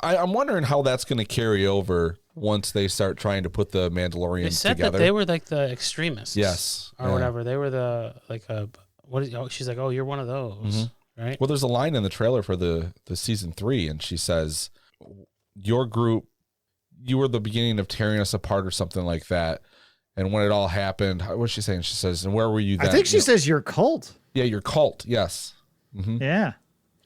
I'm wondering how that's going to carry over once they start trying to put the Mandalorians they said together. That they were like the extremists. Yes. Or whatever. They were the, like, she's like, oh, you're one of those. Right? Well, there's a line in the trailer for the season 3, and she says, your group, you were the beginning of tearing us apart or something like that. And when it all happened, what's she saying? She says, and where were you then? I think she says your cult. Yeah, your cult. Yes. Mm-hmm. Yeah.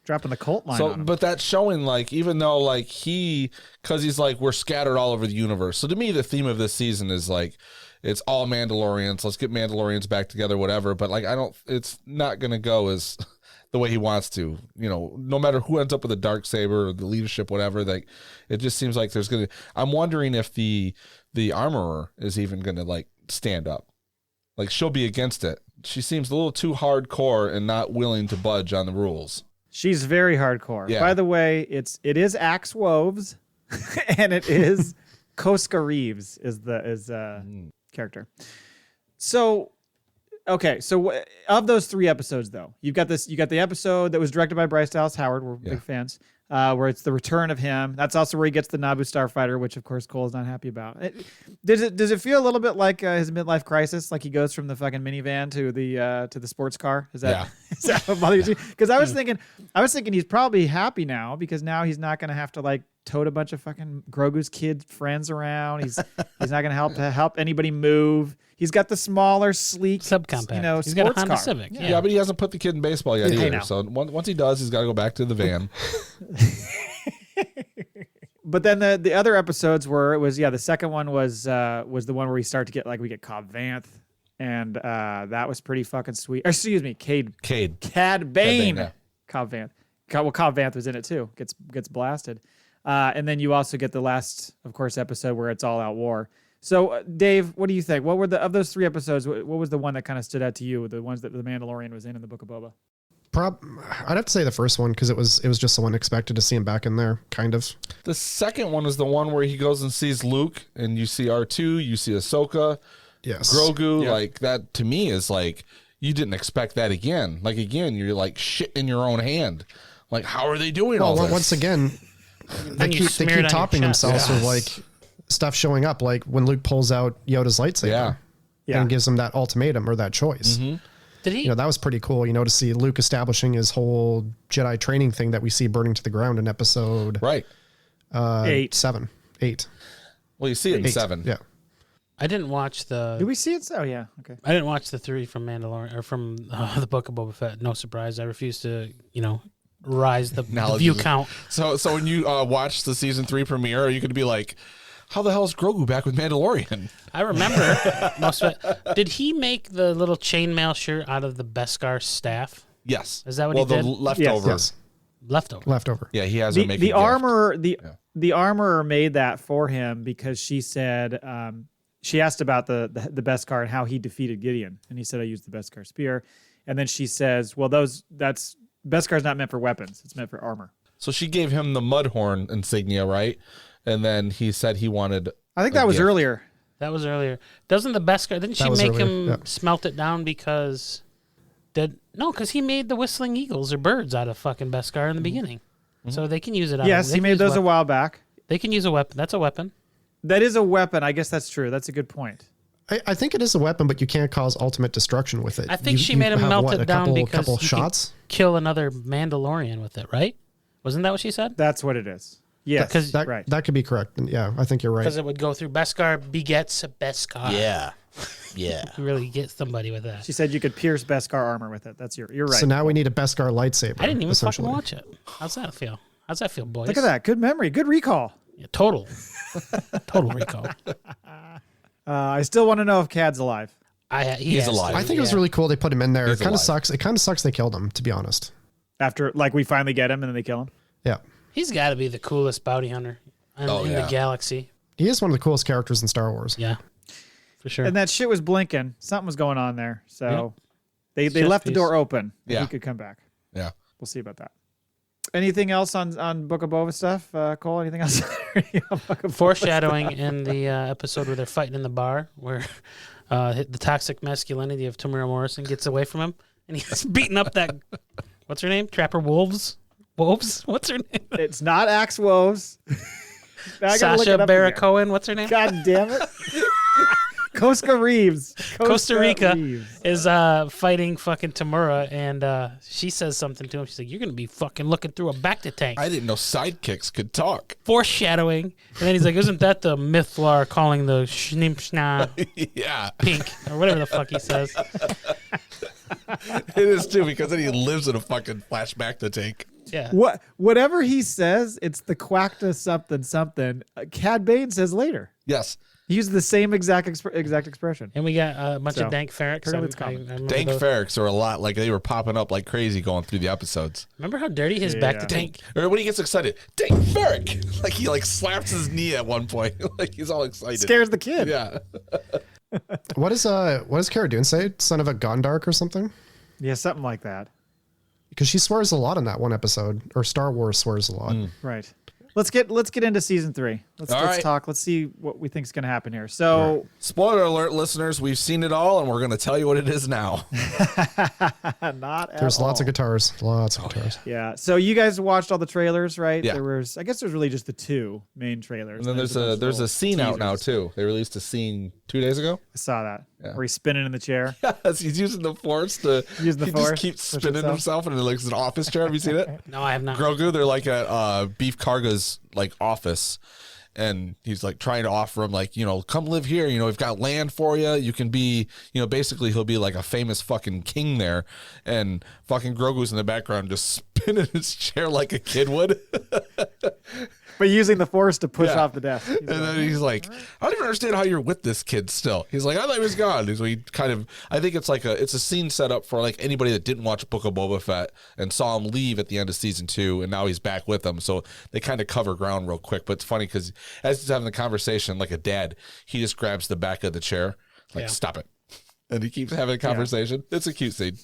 Dropping the cult line on him. But that's showing, like, even though, like, because he's like, we're scattered all over the universe. So to me, the theme of this season is, like, it's all Mandalorians. Let's get Mandalorians back together, whatever. But, like, it's not going to go as the way he wants to. No matter who ends up with the Dark Saber or the leadership, whatever, like, it just seems like there's going to, I'm wondering if the armorer is even going to, like, stand up. Like, she'll be against it. She seems a little too hardcore and not willing to budge on the rules. She's very hardcore. Yeah. By the way, it is Axe-Woves, and it is Koska Reeves is character. So, okay, so of those 3 episodes, though, you got the episode that was directed by Bryce Dallas Howard. We're big fans. Where it's the return of him. That's also where he gets the Naboo starfighter, which of course Cole is not happy about. Does it feel a little bit like his midlife crisis? Like he goes from the fucking minivan to the sports car? Is that what bothers you? Because I was thinking he's probably happy now because now he's not going to have to like tote a bunch of fucking Grogu's kid friends around. He's not going to help anybody move. He's got the smaller, sleek, subcompact. He's sports got a Honda car. Civic. Yeah, but he hasn't put the kid in baseball yet either. So once he does, he's got to go back to the van. But then the other episodes the second one was the one where we start to get we get Cobb Vanth, and that was pretty fucking sweet. Or, excuse me, Cad Bane. Yeah. Cobb Vanth. Cobb Vanth was in it too. Gets blasted, and then you also get the last, of course, episode where it's all out war. So, Dave, what do you think? What were of those 3 episodes? What was the one that kind of stood out to you? The ones that the Mandalorian was in the Book of Boba. I'd have to say the first one because it was just so unexpected to see him back in there, kind of. The second one is the one where he goes and sees Luke, and you see R2, you see Ahsoka, Grogu. Yeah. Like that to me is like you didn't expect that again. Like again, you're like shit in your own hand. Like how are they doing all this? Once again, they keep topping themselves with like stuff showing up, like when Luke pulls out Yoda's lightsaber and gives him that ultimatum or that choice. Mm-hmm. Did he? That was pretty cool, to see Luke establishing his whole Jedi training thing that we see burning to the ground in episode 8. Well, you see it in 7. Yeah. I didn't watch the... Did we see it? Oh, yeah. Okay. I didn't watch the 3 from Mandalorian or from the Book of Boba Fett. No surprise. I refuse to, rise the view count. So when you watch the season 3 premiere, are you going to be like, how the hell is Grogu back with Mandalorian? I remember most of it. Did he make the little chainmail shirt out of the Beskar staff? Yes. Is that what he did? The leftover. Yes. Leftover. Yeah, he has the armor. The armorer made that for him because she said she asked about the Beskar and how he defeated Gideon, and he said I used the Beskar spear, and then she says, well, that's Beskar's not meant for weapons; it's meant for armor. So she gave him the Mudhorn insignia, right? And then he said he wanted. I think that was earlier. That was earlier. Doesn't the Beskar? Didn't she make him smelt it down because No, because he made the whistling eagles or birds out of fucking Beskar in the beginning. So they can use it. Yes, he made those a while back. They can use a weapon. That's a weapon. That is a weapon. I guess that's true. That's a good point. I think it is a weapon, but you can't cause ultimate destruction with it. I think she made him melt it down because couple you shots? can kill another Mandalorian with it, right? Wasn't that what she said? That's what it is. Yes, right. That could be correct. Yeah, I think you're right. Because it would go through Beskar begets Beskar. Yeah. You really get somebody with that. She said you could pierce Beskar armor with it. You're right. So now we need a Beskar lightsaber. I didn't even fucking watch it. How's that feel? How's that feel, boys? Look at that. Good memory. Good recall. Yeah, total recall. I still want to know if Cad's alive. He's alive. I think it was really cool they put him in there. It kind of sucks. It kind of sucks they killed him, to be honest. After, we finally get him and then they kill him? Yeah. He's got to be the coolest bounty hunter in the galaxy. He is one of the coolest characters in Star Wars. Yeah, for sure. And that shit was blinking. Something was going on there. So they left the door open. Yeah. He could come back. Yeah. We'll see about that. Anything else on Book of Boba stuff, Cole? Anything else? Foreshadowing in the episode where they're fighting in the bar, where the toxic masculinity of Tamara Morrison gets away from him, and he's beating up that, what's her name? Trapper Wolves? What's her name? It's not Axe Wolves. Sasha Baron Cohen. What's her name? God damn it. Costa Reeves. Costa Rica is fighting fucking Tamura, and she says something to him. She's like, "You're gonna be fucking looking through a Bacta tank." I didn't know sidekicks could talk. Foreshadowing, and then he's like, "Isn't that the Mythlar calling the Schnimpschna pink or whatever the fuck he says?" It is too, because then he lives in a fucking flashback to tank. Yeah. Whatever he says, it's the quackta something. Cad Bane says later. Yes. He used the same exact expression. And we got a bunch of dank ferrets. Dank ferrets are a lot. Like, they were popping up like crazy going through the episodes. Remember how dirty his Bacta tank? Or when he gets excited, dank ferret! Like, he slaps his knee at one point. Like, he's all excited. Scares the kid. Yeah. What does Cara Dune say? Son of a Gondark or something? Yeah, something like that. Because she swears a lot in that one episode, or Star Wars swears a lot. Right. Let's get into season 3. Let's talk. Let's see what we think is going to happen here. So, spoiler alert, listeners, we've seen it all, and we're going to tell you what it is now. There's lots of guitars. Yeah. So you guys watched all the trailers, right? Yeah. I guess there's really just the 2 main trailers. And then there's a scene out now too. They released a scene 2 days ago. I saw that. Where he's spinning in the chair. Yes, he's using the force to. Just keeps spinning himself, and it looks an office chair. Have you seen it? No, I have not. Grogu, they're like at Beef Karga's office, and he's trying to offer him come live here. We've got land for you. You can be, basically he'll be like a famous fucking king there, and fucking Grogu's in the background just spinning his chair like a kid would. But using the force to push off the desk. And then he's like, I don't even understand how you're with this kid still. He's like, I thought he was gone. So he I think it's it's a scene set up for anybody that didn't watch Book of Boba Fett and saw him leave at the end of season 2, and now he's back with them. So they kind of cover ground real quick. But it's funny because as he's having the conversation, like a dad, he just grabs the back of the chair, stop it. And he keeps having a conversation. Yeah. It's a cute scene.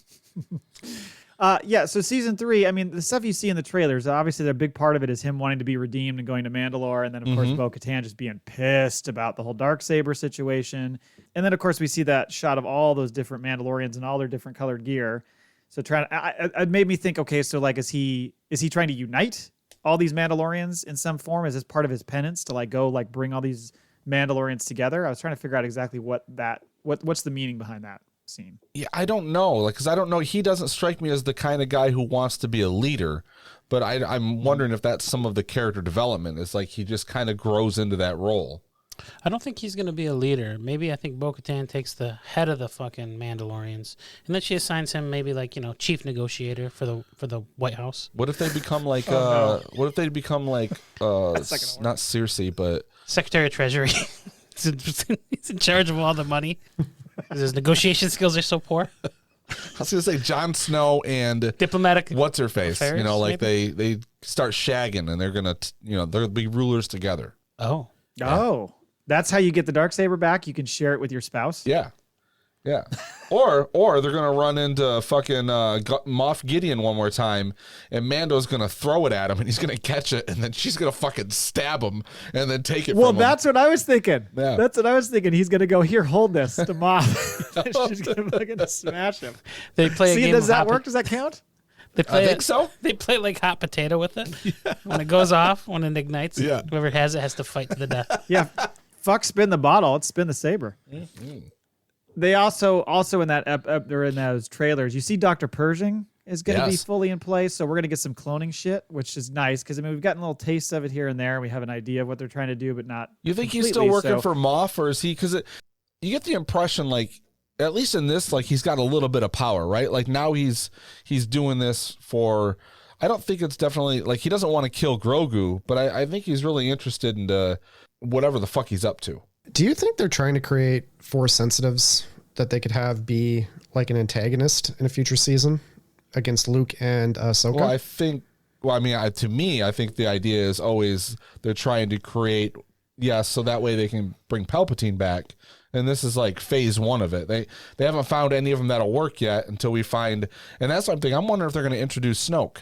So season 3, I mean, the stuff you see in the trailers, obviously a big part of it is him wanting to be redeemed and going to Mandalore. And then, of course, Bo-Katan just being pissed about the whole Dark Saber situation. And then, of course, we see that shot of all those different Mandalorians and all their different colored gear. So it made me think, okay, so is he trying to unite all these Mandalorians in some form? Is this part of his penance to go bring all these Mandalorians together? I was trying to figure out exactly what's the meaning behind that scene. Yeah, I don't know, because I don't know. He doesn't strike me as the kind of guy who wants to be a leader, but I'm wondering if that's some of the character development. It's he just kind of grows into that role. I don't think he's going to be a leader. Maybe I think Bo-Katan takes the head of the fucking Mandalorians, and then she assigns him maybe chief negotiator for the White House. What if they become what if they become not Cersei, but Secretary of Treasury? He's in charge of all the money. His negotiation skills are so poor. I was gonna say Jon Snow and diplomatic. What's her face? Affairs, they start shagging, and they're gonna they'll be rulers together. Oh, that's how you get the Dark Saber back. You can share it with your spouse. Yeah, Yeah. Or they're going to run into fucking Moff Gideon one more time, and Mando's going to throw it at him, and he's going to catch it, and then she's going to fucking stab him and then take it from him. That's what I was thinking. Yeah. That's what I was thinking. He's going to go, here, hold this to Moff. She's going to fucking smash him. They play a game does of that work? Does that count? They play I think so. They play like hot potato with it. Yeah. When it goes off, when it ignites, whoever has it has to fight to the death. Yeah. Fuck spin the bottle. Let's spin the saber. Mm-hmm. They also in that they're in those trailers. You see, Dr. Pershing is going to be fully in place, so we're going to get some cloning shit, which is nice because I mean we've gotten little tastes of it here and there. We have an idea of what they're trying to do, but not. You think he's still working for Moff, or is he? Because you get the impression, like at least in this, like he's got a little bit of power, right? Like now he's doing this for. I don't think it's definitely like he doesn't want to kill Grogu, but I think he's really interested in whatever the fuck he's up to. Do you think they're trying to create Force sensitives that they could have be like an antagonist in a future season against Luke and Ahsoka? Well, to me, I think the idea is always they're trying to create, so that way they can bring Palpatine back. And this is like phase one of it. They haven't found any of them that'll work yet until we find, and that's what I'm thinking. I'm wondering if they're going to introduce Snoke,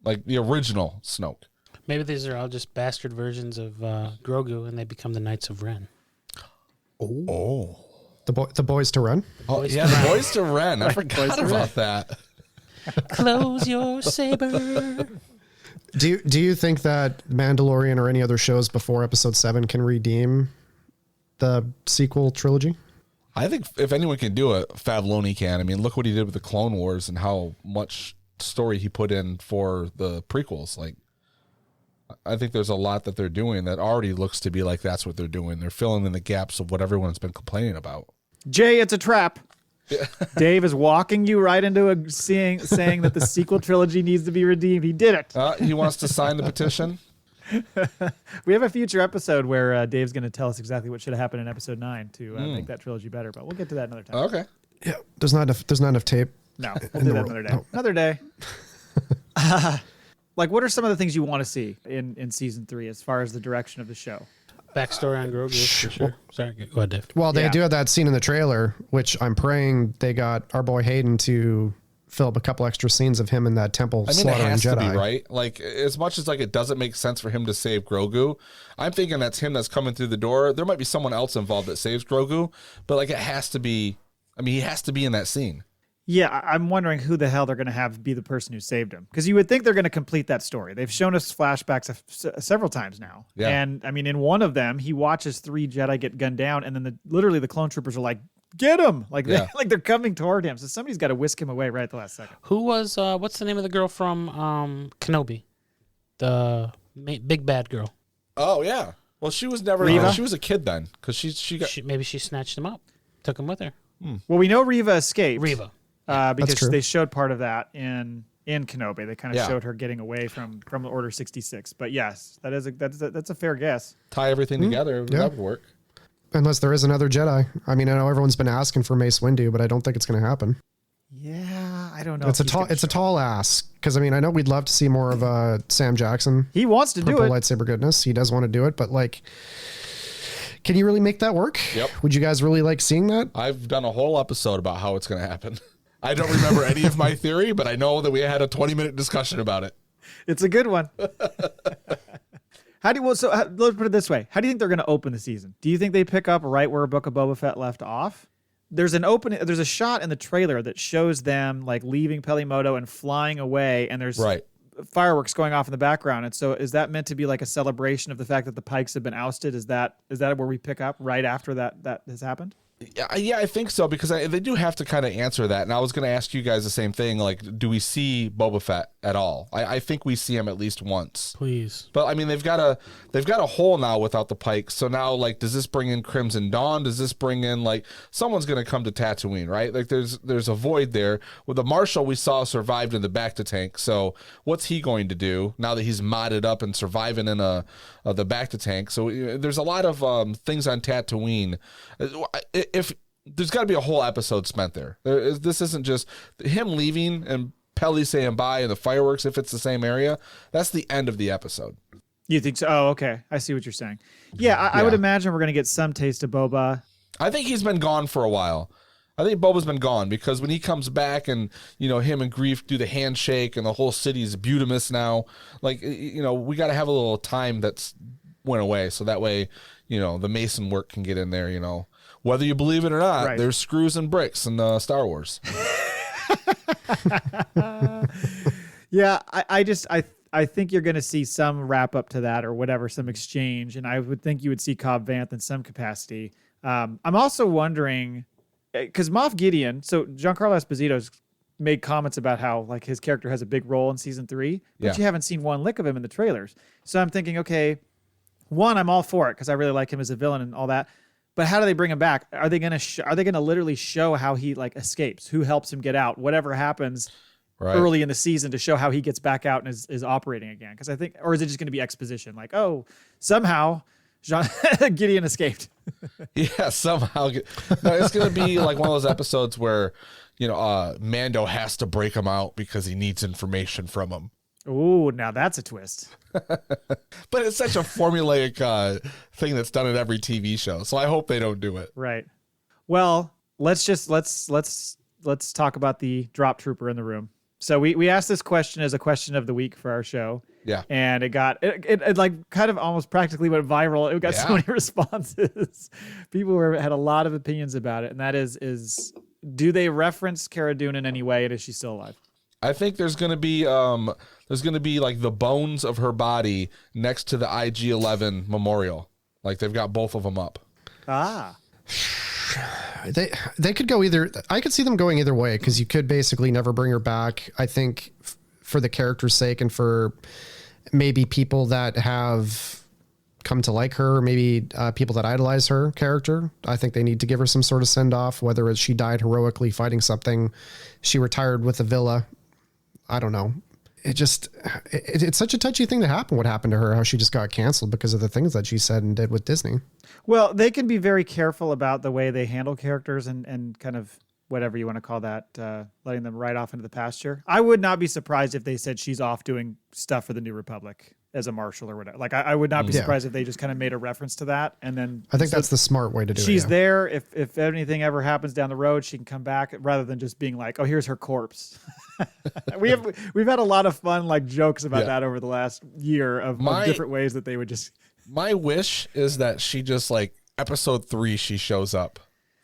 like the original Snoke. Maybe these are all just bastard versions of Grogu, and they become the Knights of Ren. Oh. The boys to run? The boys to Ren. I forgot about that. Close your saber. Do you think that Mandalorian or any other shows before Episode 7 can redeem the sequel trilogy? I think if anyone can do it, Favloni can. I mean, look what he did with the Clone Wars and how much story he put in for the prequels. Like, I think there's a lot that they're doing that already looks to be like that's what they're doing. They're filling in the gaps of what everyone's been complaining about. Jay, it's a trap. Dave is walking you right into saying that the sequel trilogy needs to be redeemed. He did it. He wants to sign the petition. We have a future episode where Dave's going to tell us exactly what should have happened in episode 9 to make that trilogy better, but we'll get to that another time. Okay. Yeah, there's not enough tape. No, we'll do that another day. No. Another day. Like, what are some of the things you want to see in season 3 as far as the direction of the show? Backstory on Grogu, for sure. Sorry, go ahead, Dave. Well, they do have that scene in the trailer, which I'm praying they got our boy Hayden to fill up a couple extra scenes of him in that temple slaughtering it has Jedi. To be, right? Like, as much as like it doesn't make sense for him to save Grogu, I'm thinking that's him that's coming through the door. There might be someone else involved that saves Grogu, but like it has to be. I mean, he has to be in that scene. Yeah, I'm wondering who the hell they're going to have be the person who saved him. Because you would think they're going to complete that story. They've shown us flashbacks several times now. Yeah. And, I mean, in one of them, he watches 3 Jedi get gunned down, and then literally the clone troopers are like, get him! Like, they're coming toward him. So somebody's got to whisk him away right at the last second. Who was, what's the name of the girl from Kenobi? The big bad girl. Oh, yeah. Well, she was never, she was a kid then. Because maybe she snatched him up, took him with her. Well, we know Reva escaped. Because they showed part of that in Kenobi. They kind of showed her getting away from Order 66. But yes, that's a fair guess. Tie everything together, that would work. Unless there is another Jedi. I mean, I know everyone's been asking for Mace Windu, but I don't think it's going to happen. Yeah, I don't know. It's a tall ask because I mean I know we'd love to see more of Sam Jackson. He wants to do it. Lightsaber goodness. He does want to do it, but like. Can you really make that work? Yep. Would you guys really like seeing that? I've done a whole episode about how it's going to happen. I don't remember any of my theory, but I know that we had a 20-minute discussion about it. It's a good one. Let's put it this way. How do you think they're going to open the season? Do you think they pick up right where Book of Boba Fett left off? There's a shot in the trailer that shows them like leaving Pelimoto and flying away, and there's fireworks going off in the background. And so is that meant to be like a celebration of the fact that the Pikes have been ousted? Is that where we pick up right after that has happened? Yeah, I think so, because they do have to kind of answer that. And I was going to ask you guys the same thing. Like, do we see Boba Fett at all? I think we see him at least once. Please. But I mean, they've got a hole now without the Pikes. So now, like, does this bring in Crimson Dawn? Does this bring in, like, someone's going to come to Tatooine, right? Like, there's a void there. With the Marshal we saw survived in the Bacta tank. So what's he going to do now that he's modded up and surviving in the Bacta tank? So there's a lot of things on Tatooine. If there's got to be a whole episode spent there. This isn't just him leaving and Pelly saying bye and the fireworks. If it's the same area, that's the end of the episode. You think so? Oh, okay. I see what you're saying. Yeah, I would imagine we're going to get some taste of Boba. I think he's been gone for a while. I think Boba's been gone because when he comes back and, him and Grief do the handshake and the whole city's Butamus now, like, we got to have a little time that's went away. So that way, the Mason work can get in there, Whether you believe it or not, Right. there's screws and bricks in Star Wars. Yeah, I think you're going to see some wrap up to that or whatever, some exchange. And I would think you would see Cobb Vanth in some capacity. I'm also wondering, because Moff Gideon, so Giancarlo Esposito's made comments about how like his character has a big role in season 3, but you haven't seen one lick of him in the trailers. So I'm thinking, okay, one, I'm all for it because I really like him as a villain and all that. But how do they bring him back? Are they going to literally show how he like escapes, who helps him get out, whatever happens early in the season to show how he gets back out and is operating again? Because I think, or is it just going to be exposition? Like, oh, somehow Gideon escaped. Yeah, somehow. No, it's going to be like one of those episodes where, Mando has to break him out because he needs information from him. Ooh, now that's a twist. But it's such a formulaic thing that's done in every TV show. So I hope they don't do it. Right. Well, let's talk about the drop trooper in the room. So we asked this question as a question of the week for our show. Yeah. And it like kind of almost practically went viral. It got so many responses. People had a lot of opinions about it. And that is do they reference Cara Dune in any way? And is she still alive? I think there's going to be like the bones of her body next to the IG-11 memorial. Like they've got both of them up. Ah. They could go either. I could see them going either way because you could basically never bring her back. I think for the character's sake and for maybe people that have come to like her, maybe people that idolize her character, I think they need to give her some sort of send off, whether it's she died heroically fighting something, she retired with a villa. I don't know. It's such a touchy thing to happen. What happened to her, how she just got canceled because of the things that she said and did with Disney. Well, they can be very careful about the way they handle characters and kind of whatever you want to call that, letting them ride off into the pasture. I would not be surprised if they said she's off doing stuff for the New Republic as a marshal or whatever. Like I would not be surprised if they just kind of made a reference to that. And then I think that's the smart way to do it. She's there. If anything ever happens down the road, she can come back rather than just being like, oh, here's her corpse. We've had a lot of fun like jokes about that over the last year of different ways that they would just. My wish is that she just like episode 3, she shows up.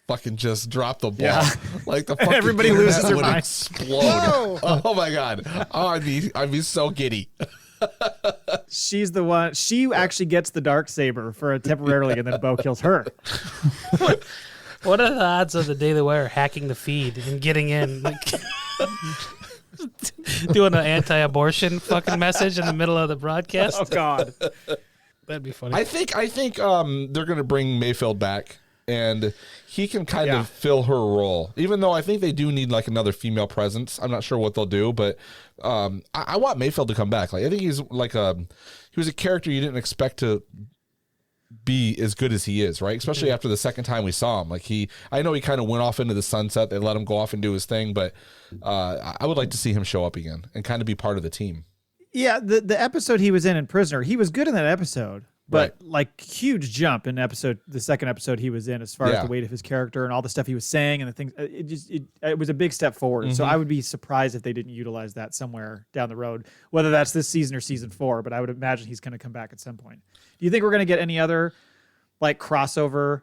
Fucking just drop the ball. Yeah. Like the fucking everybody loses their mind. Explode. Oh my god. Oh, I'd be so giddy. She's the one. She actually gets the Dark Saber for a temporarily, and then Bo kills her. What are the odds of the Daily Wire hacking the feed and getting in, like doing an anti-abortion fucking message in the middle of the broadcast? Oh God, that'd be funny. I think they're gonna bring Mayfield back. And he can kind of fill her role, even though I think they do need like another female presence. I'm not sure what they'll do, but I want Mayfield to come back. Like I think he's like he was a character you didn't expect to be as good as he is, right? Especially after the second time we saw him. Like I know he kind of went off into the sunset. They let him go off and do his thing, but I would like to see him show up again and kind of be part of the team. Yeah, the episode he was in Prisoner, he was good in that episode. But like huge jump in the second episode he was in as far as the weight of his character and all the stuff he was saying and the things. It was a big step forward. Mm-hmm. So I would be surprised if they didn't utilize that somewhere down the road, whether that's this season or season 4. But I would imagine he's going to come back at some point. Do you think we're going to get any other like crossover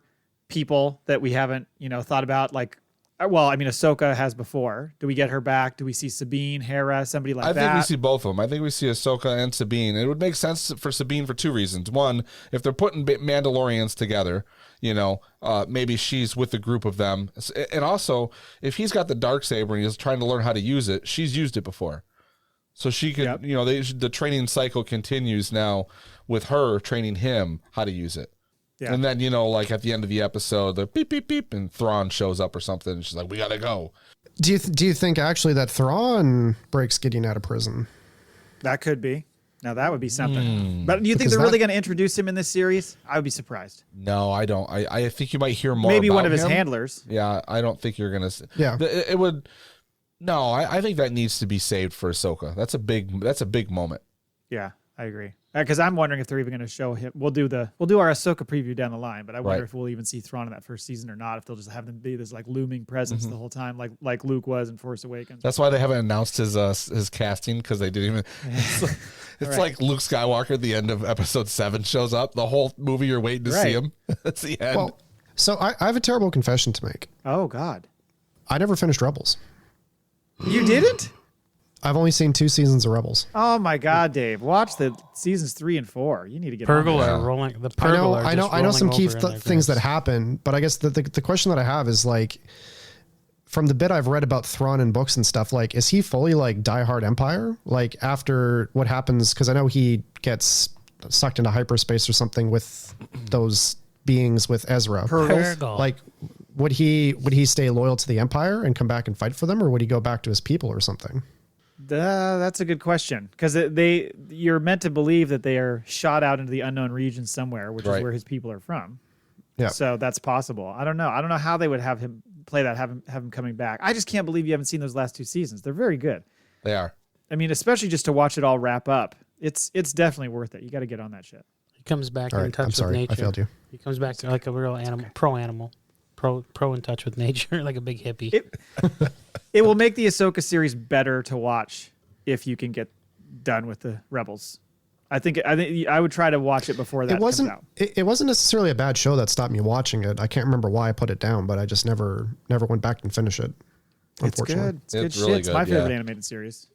people that we haven't thought about? Like, well, I mean, Ahsoka has before. Do we get her back? Do we see Sabine, Hera, somebody like that? I think we see both of them. I think we see Ahsoka and Sabine. It would make sense for Sabine for 2 reasons. One, if they're putting Mandalorians together, maybe she's with a group of them. And also, if he's got the Dark Saber and he's trying to learn how to use it, she's used it before. So she could, the training cycle continues now with her training him how to use it. Yeah. And then, like at the end of the episode, the beep, beep, beep, and Thrawn shows up or something. And she's like, we got to go. Do you think actually that Thrawn breaks Gideon out of prison? That could be. Now, that would be something. But do you think they're really going to introduce him in this series? I would be surprised. No, I don't. I think you might hear more maybe about one of his him. handlers. Yeah, I don't think you're going to. Yeah. It would. No, I think that needs to be saved for Ahsoka. That's a big moment. Yeah, I agree. Because I'm wondering if they're even going to show him. We'll do our Ahsoka preview down the line, but I wonder Right. if we'll even see Thrawn in that first season or not. If they'll just have them be this like looming presence the whole time, like Luke was in Force Awakens. That's why they haven't announced his casting, because they didn't even. It's like Luke Skywalker at the end of Episode 7 shows up. The whole movie you're waiting to see him. That's the end. Well, so I have a terrible confession to make. Oh God, I never finished Rebels. you didn't? I've only seen 2 seasons of Rebels. Oh my God, Dave! Watch the seasons 3 and 4. You need to get Purgle on that. are rolling. The I Purgle know, are I know, just I know some rolling key over in their things that graves. happen, but I guess the question that I have is like, from the bit I've read about Thrawn in books and stuff, like, is he fully like diehard Empire? Like after what happens, because I know he gets sucked into hyperspace or something with those beings with Ezra. Purgle. Like, would he stay loyal to the Empire and come back and fight for them, or would he go back to his people or something? That's a good question, because you're meant to believe that they are shot out into the unknown region somewhere, which is where his people are from. Yeah. So that's possible. I don't know how they would have him play that, have him coming back. I just can't believe you haven't seen those last 2 seasons. They're very good. They are. I mean, especially just to watch it all wrap up. It's definitely worth it. You got to get on that shit. He comes back All in right, touch I'm sorry, with nature. I failed you. He comes back to like a real animal, pro in touch with nature, like a big hippie. It will make the Ahsoka series better to watch if you can get done with the Rebels. I think I would try to watch it before that comes out. It wasn't necessarily a bad show that stopped me watching it. I can't remember why I put it down, but I just never went back and finished it. It's Unfortunately, good. It's good shit. really It's my good, favorite yeah. animated series.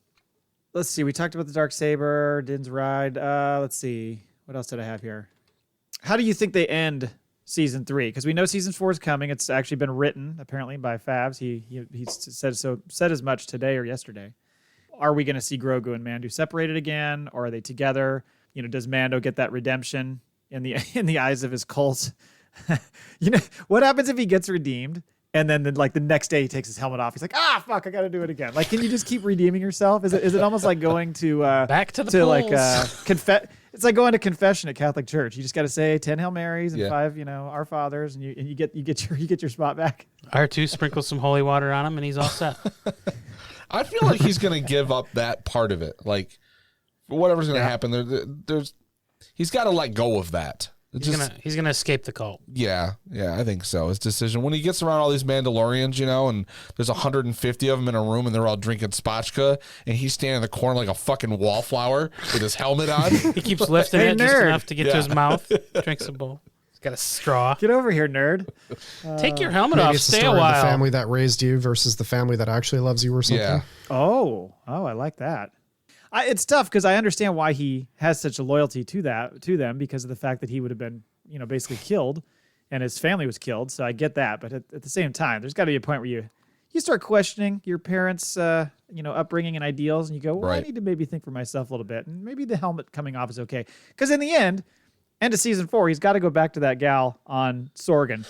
Let's see. We talked about the Dark Saber, Din's Ride. Let's see. What else did I have here? How do you think they end season 3? Because we know season 4 is coming. It's actually been written apparently by Favs. He said as much today or yesterday. Are we going to see Grogu and Mando separated again, or are they together? You know, does Mando get that redemption in the eyes of his cult? You know, what happens if he gets redeemed and then the next day he takes his helmet off? He's like, fuck, I got to do it again. Like, can you just keep redeeming yourself? Is it almost like going to Back to the pools. like It's like going to confession at Catholic Church. You just got to say 10 Hail Marys and 5, Our Fathers, and you get your spot back. R2 sprinkles some holy water on him, and he's all set. I feel like he's going to give up that part of it. Like, whatever's going to happen, he's got to let go of that. He's gonna escape the cult. Yeah, I think so. His decision when he gets around all these Mandalorians, and there's 150 of them in a room, and they're all drinking spatchka, and he's standing in the corner like a fucking wallflower with his helmet on. He keeps lifting Hey, it just nerd. enough to get to his mouth. Drinks a bowl. He's got a straw. Get over here, nerd. Take your helmet maybe off. it's the Stay a story of the while. family that raised you versus the family that actually loves you or something. Yeah, Oh, I like that. It's tough because I understand why he has such a loyalty to them because of the fact that he would have been, basically killed, and his family was killed. So I get that, but at the same time, there's got to be a point where you start questioning your parents' upbringing and ideals, and you go, well, I need to maybe think for myself a little bit, and maybe the helmet coming off is okay. Because in the end of season 4, he's got to go back to that gal on Sorgan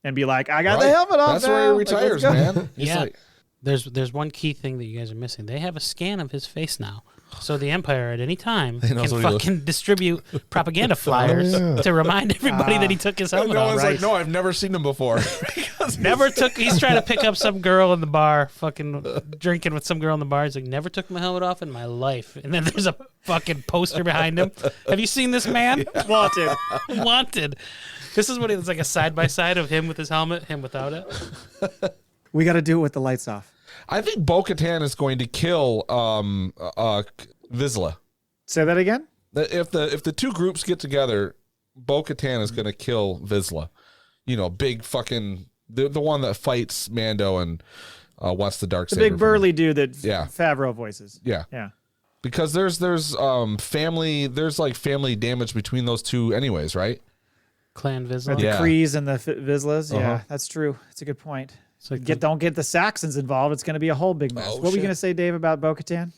and be like, I got the helmet off. That's where he retires, man. Yeah. There's one key thing that you guys are missing. They have a scan of his face now. So the Empire at any time can knows what he fucking distribute propaganda flyers to remind everybody that he took his helmet No off. one's like, no, I've never seen him before. He's trying to pick up some girl in the bar, fucking drinking with some girl in the bar. He's like, never took my helmet off in my life. And then there's a fucking poster behind him. Have you seen this man? Wanted. Wanted. This is what it's like, a side-by-side of him with his helmet, him without it. We got to do it with the lights off. I think Bo-Katan is going to kill Vizsla. Say that again? If the two groups get together, Bo-Katan is going to kill Vizsla. Big fucking the one that fights Mando and wants the Dark Saber. The big burly dude that Yeah. Favreau voices. Yeah. Because there's family damage between those two anyways, right? Clan Or Vizsla. the Yeah. Krees and the Vizslas. Yeah, Uh-huh. that's true. It's a good point. It's like Don't get the Saxons involved. It's going to be a whole big mess. Oh, What were you shit. going to say, Dave, about Bo-Katan?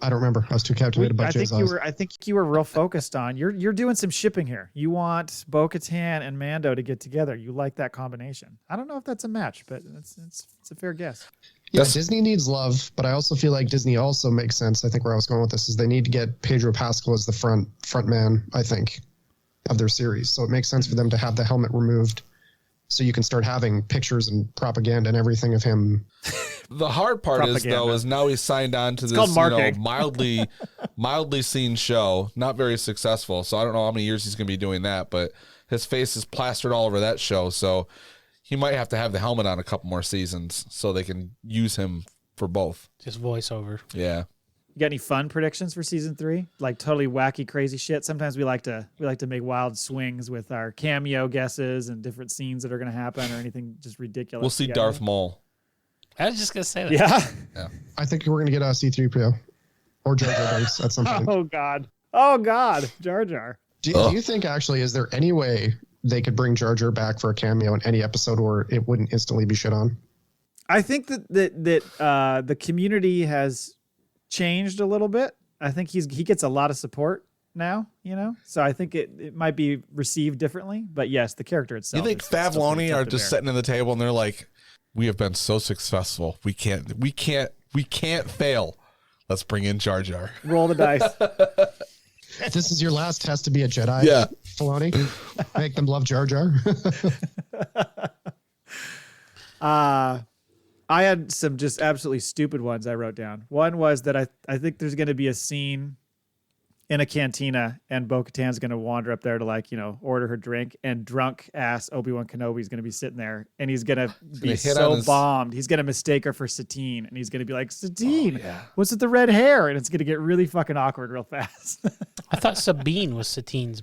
I don't remember. I was too captivated by I Jay's think eyes. I think you were real focused on. You're doing some shipping here. You want Bo-Katan and Mando to get together. You like that combination. I don't know if that's a match, but it's a fair guess. Yeah, Disney needs love, but I also feel like Disney also makes sense. I think where I was going with this is they need to get Pedro Pascal as the front man, I think, of their series. So it makes sense for them to have the helmet removed so you can start having pictures and propaganda and everything of him. The hard part is now he's signed on to this mildly seen show, not very successful. So I don't know how many years he's going to be doing that, but his face is plastered all over that show. So he might have to have the helmet on a couple more seasons so they can use him for both. Just voiceover. Yeah. You got any fun predictions for season 3? Like totally wacky, crazy shit. Sometimes we like to make wild swings with our cameo guesses and different scenes that are going to happen or anything just ridiculous. We'll see Darth Maul. I was just gonna say that. Yeah. I think we're gonna get a C-3PO or Jar Jar Binks at some point. Oh God, Jar Jar. Do you think actually is there any way they could bring Jar Jar back for a cameo in any episode where it wouldn't instantly be shit on? I think that the community has changed a little bit. I think he gets a lot of support now, so I think it might be received differently. But yes, the character itself. You think Favloni are just sitting in the table and they're like, we have been so successful. We can't fail. Let's bring in Jar Jar. Roll the dice. This is your last test to be a Jedi. Yeah. Filoni. Make them love Jar Jar. I had some just absolutely stupid ones I wrote down. One was that I think there's going to be a scene in a cantina and Bo-Katan's going to wander up there to order her drink, and drunk ass Obi-Wan Kenobi is going to be sitting there and he's going to be so bombed. He's going to mistake her for Satine and he's going to be like, Satine, what's with the red hair? And it's going to get really fucking awkward real fast. I thought Sabine was Satine's.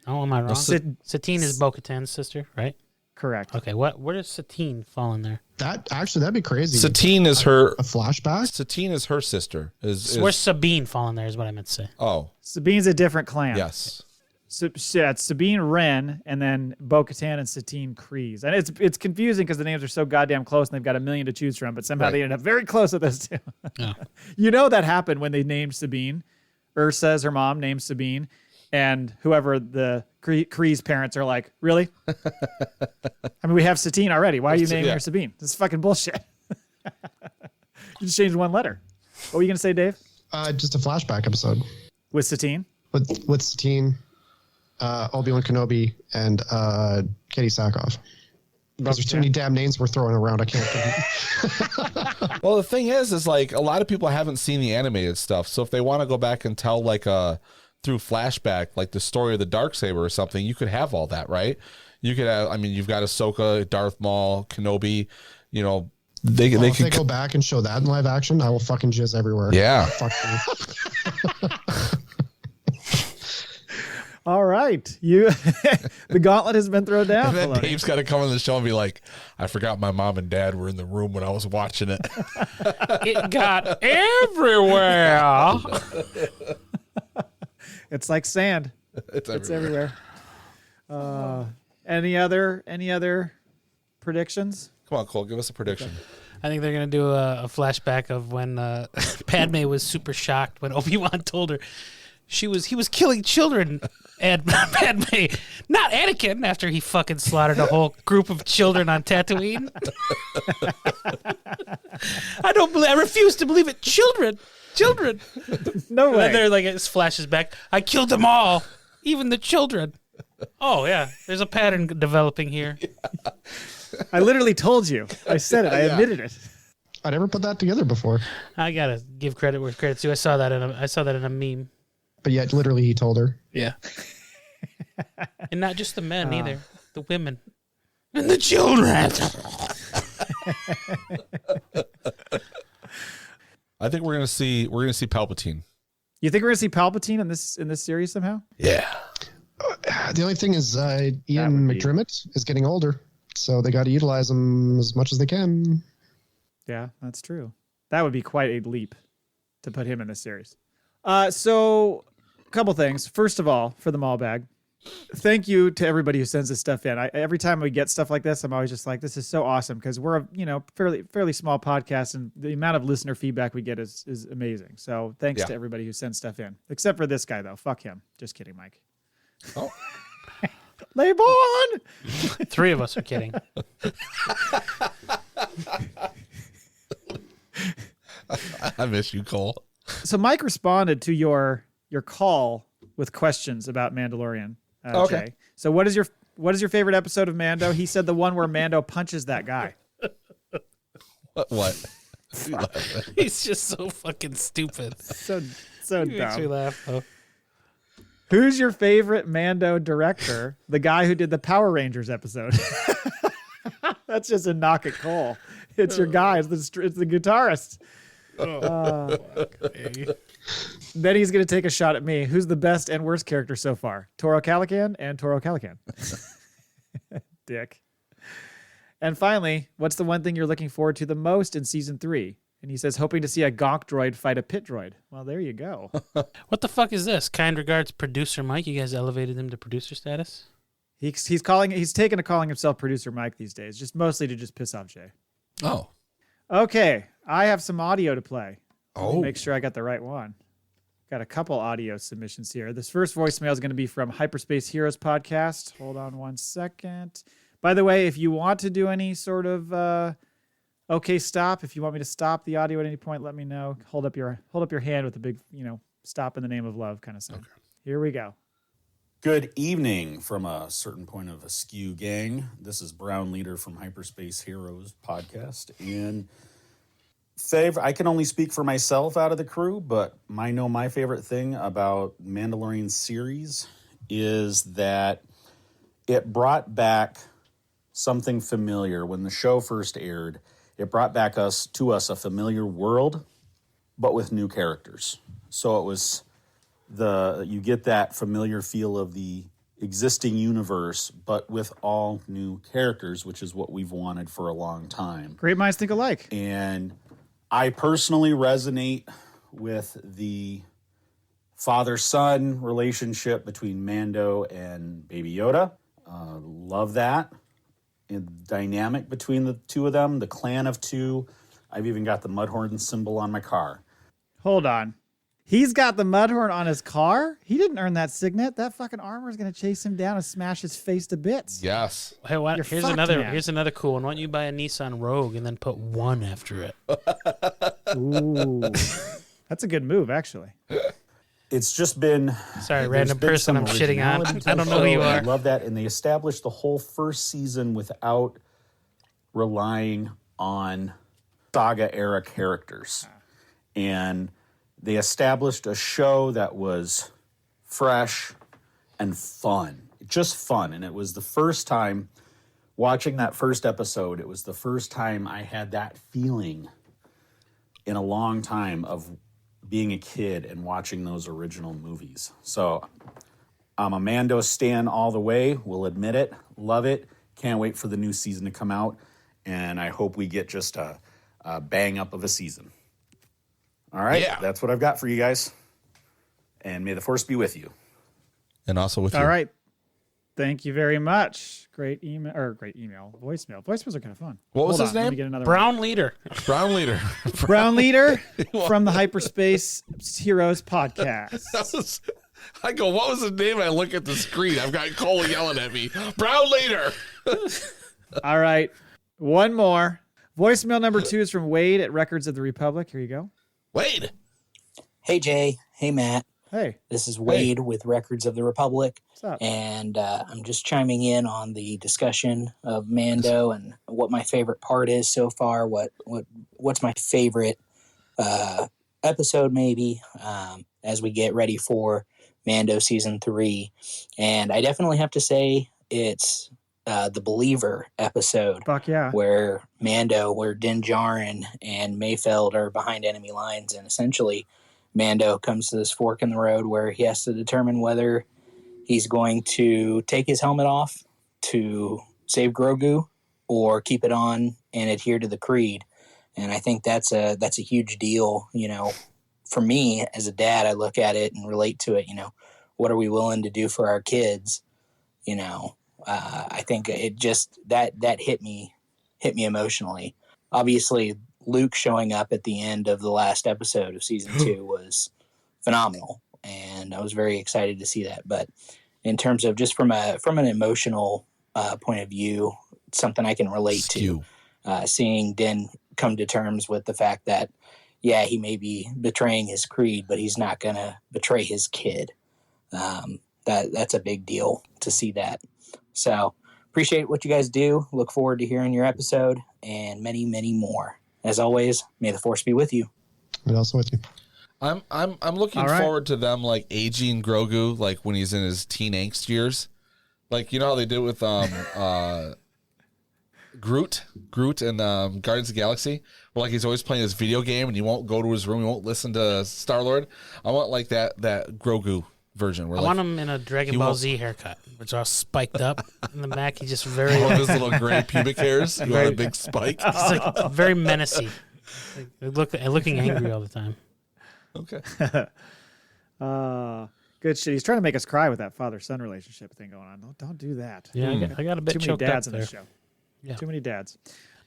Oh, am I wrong? Satine is Bo-Katan's sister, right? Correct. Okay, where does Satine fall in there? That'd be crazy. Satine is her a flashback. Satine is her sister. Where's Sabine fall in there? Is what I meant to say. Oh, Sabine's a different clan. yes. So it's Sabine Wren and then Bo-Katan and Satine Kryze. And it's confusing because the names are so goddamn close and they've got a million to choose from, but somehow they ended up very close with those two. Yeah. That happened when they named Sabine. Ursa's her mom named Sabine, and whoever the Kryze parents are like, really? I mean, we have Satine already. Why are you naming her Sabine? This is fucking bullshit. You just changed one letter. What were you going to say, Dave? Just a flashback episode. With Satine? With Satine, Obi-Wan Kenobi, and Katie Sackhoff. Because there's too many damn names we're throwing around. I can't. Well, the thing is like a lot of people haven't seen the animated stuff. So if they want to go back and tell through flashback, like the story of the Dark Saber or something, you could have all that, right? You could have, you've got Ahsoka, Darth Maul, Kenobi, they if they go back and show that in live action, I will fucking jizz everywhere. Yeah. Fuck you. All right. The gauntlet has been thrown down. And then Dave's got to come on the show and be like, I forgot my mom and dad were in the room when I was watching it. It got everywhere. It's like sand. It's everywhere. Any other predictions? Come on, Cole, give us a prediction. I think they're going to do a flashback of when Padme was super shocked when Obi-Wan told her he was killing children, and Padme, not Anakin, after he fucking slaughtered a whole group of children on Tatooine. I refuse to believe it. Children. No way. And they're like, it flashes back. I killed them all, even the children. Oh yeah, there's a pattern developing here. Yeah. I literally told you. I said it. I admitted it. I never put that together before. I gotta give credit where credit's due. I saw that in a meme. But yet, literally, he told her. Yeah. And not just the men either, the women and the children. I think we're gonna see Palpatine. You think we're gonna see Palpatine in this series somehow? Yeah. The only thing is, Ian McDermott is getting older, so they got to utilize him as much as they can. Yeah, that's true. That would be quite a leap to put him in this series. So, a couple things. First of all, for the Maul Bag, thank you to everybody who sends this stuff in. Every time we get stuff like this, I'm always just like, this is so awesome because we're a fairly small podcast, and the amount of listener feedback we get is amazing. So thanks to everybody who sends stuff in, except for this guy though. Fuck him. Just kidding, Mike. Oh. Laborn! 3 of us are kidding. I miss you, Cole. So Mike responded to your call with questions about Mandalorian. Okay. Jay. So what is What is your favorite episode of Mando? He said the one where Mando punches that guy. What? He's just so fucking stupid. So He makes me dumb. laugh, though. Who's your favorite Mando director? The guy who did the Power Rangers episode. That's just a knock at Cole. It's your guy. It's the guitarist. Then he's going to take a shot at me. Who's the best and worst character so far? Toro Calican and Toro Calican. Dick. And finally, what's the one thing you're looking forward to the most in season 3? And he says, hoping to see a gonk droid fight a pit droid. Well, there you go. What the fuck is this? Kind regards, producer Mike. You guys elevated him to producer status? He's taken to calling himself producer Mike these days, just mostly to just piss off Jay. Oh. Okay, I have some audio to play. Let me Oh. make sure I got the right one. Got a couple audio submissions here. This first voicemail is going to be from Hyperspace Heroes podcast. Hold on one second. By the way, if you want to do any sort of stop, if you want me to stop the audio at any point, let me know. Hold up your hand with a big, stop in the name of love kind of sign. Okay. Here we go. Good evening from a certain point of Askew gang. This is Brown Leader from Hyperspace Heroes podcast. And I can only speak for myself out of the crew, but my favorite thing about Mandalorian series is that it brought back something familiar. When the show first aired, it brought back to us a familiar world, but with new characters. So it was you get that familiar feel of the existing universe, but with all new characters, which is what we've wanted for a long time. Great minds think alike. And I personally resonate with the father-son relationship between Mando and Baby Yoda. Love that. And dynamic between the two of them, the clan of two. I've even got the Mudhorn symbol on my car. Hold on. He's got the Mudhorn on his car? He didn't earn that signet. That fucking armor is going to chase him down and smash his face to bits. Yes. Hey, You're here's fucked, another. man. Here's another cool one. Why don't you buy a Nissan Rogue and then put 1 after it? Ooh. That's a good move, actually. It's just been... Sorry, there's random been person some I'm shitting on. originality to I the don't know who you show. I are. love that. And they established the whole first season without relying on saga-era characters. And they established a show that was fresh and fun. Just fun. And it was the first time, watching that first episode, it was the first time I had that feeling in a long time of being a kid and watching those original movies. So I'm a Mando stan all the way. Will admit it. Love it. Can't wait for the new season to come out. And I hope we get just a bang up of a season. All right. Yeah. That's what I've got for you guys. And may the force be with you. And also with you. All right. Thank you very much. Great email. Voicemail. Voicemails are kind of fun. What was Hold his on, let name? me get another Brown Leader. Brown Leader. one. Brown Leader from the Hyperspace Heroes podcast. I go, what was his name? I look at the screen. I've got Cole yelling at me. Brown Leader. All right. One more. Voicemail number 2 is from Wade at Records of the Republic. Here you go. Wade. Hey, Jay. Hey, Matt. Hey. This is Wade with Records of the Republic. What's up? And I'm just chiming in on the discussion of Mando and what my favorite part is so far. What's my favorite episode, maybe, as we get ready for Mando season 3. And I definitely have to say it's the Believer episode. Fuck yeah. Where Din Djarin and Mayfeld are behind enemy lines, and essentially Mando comes to this fork in the road where he has to determine whether he's going to take his helmet off to save Grogu or keep it on and adhere to the creed. And I think that's a huge deal. For me as a dad, I look at it and relate to it. What are we willing to do for our kids? I think it just that hit me emotionally. Obviously, Luke showing up at the end of the last episode of season 2 was phenomenal, and I was very excited to see that. But in terms of just from an emotional point of view, it's something I can relate to. Seeing Din come to terms with the fact that, yeah, he may be betraying his creed, but he's not going to betray his kid. That's a big deal to see that So appreciate what you guys do. Look forward to hearing your episode and many, many more. As always, may the force be with you. And also with you. I'm looking forward to them like aging Grogu like when he's in his teen angst years. Like, you know how they did with Groot and Guardians of the Galaxy, where like he's always playing this video game and he won't go to his room, he won't listen to Star-Lord. I want like that Grogu version. Where I like, want him in a Dragon Ball Z haircut, which are all spiked up in the back. He's just very all of his little gray pubic hairs. You want a big spike? He's like very menacing, looking angry all the time. Okay. Good shit. He's trying to make us cry with that father-son relationship thing going on. Don't do that. Yeah, I got a bit Too many choked dads up in there. the show. Yeah. Too many dads.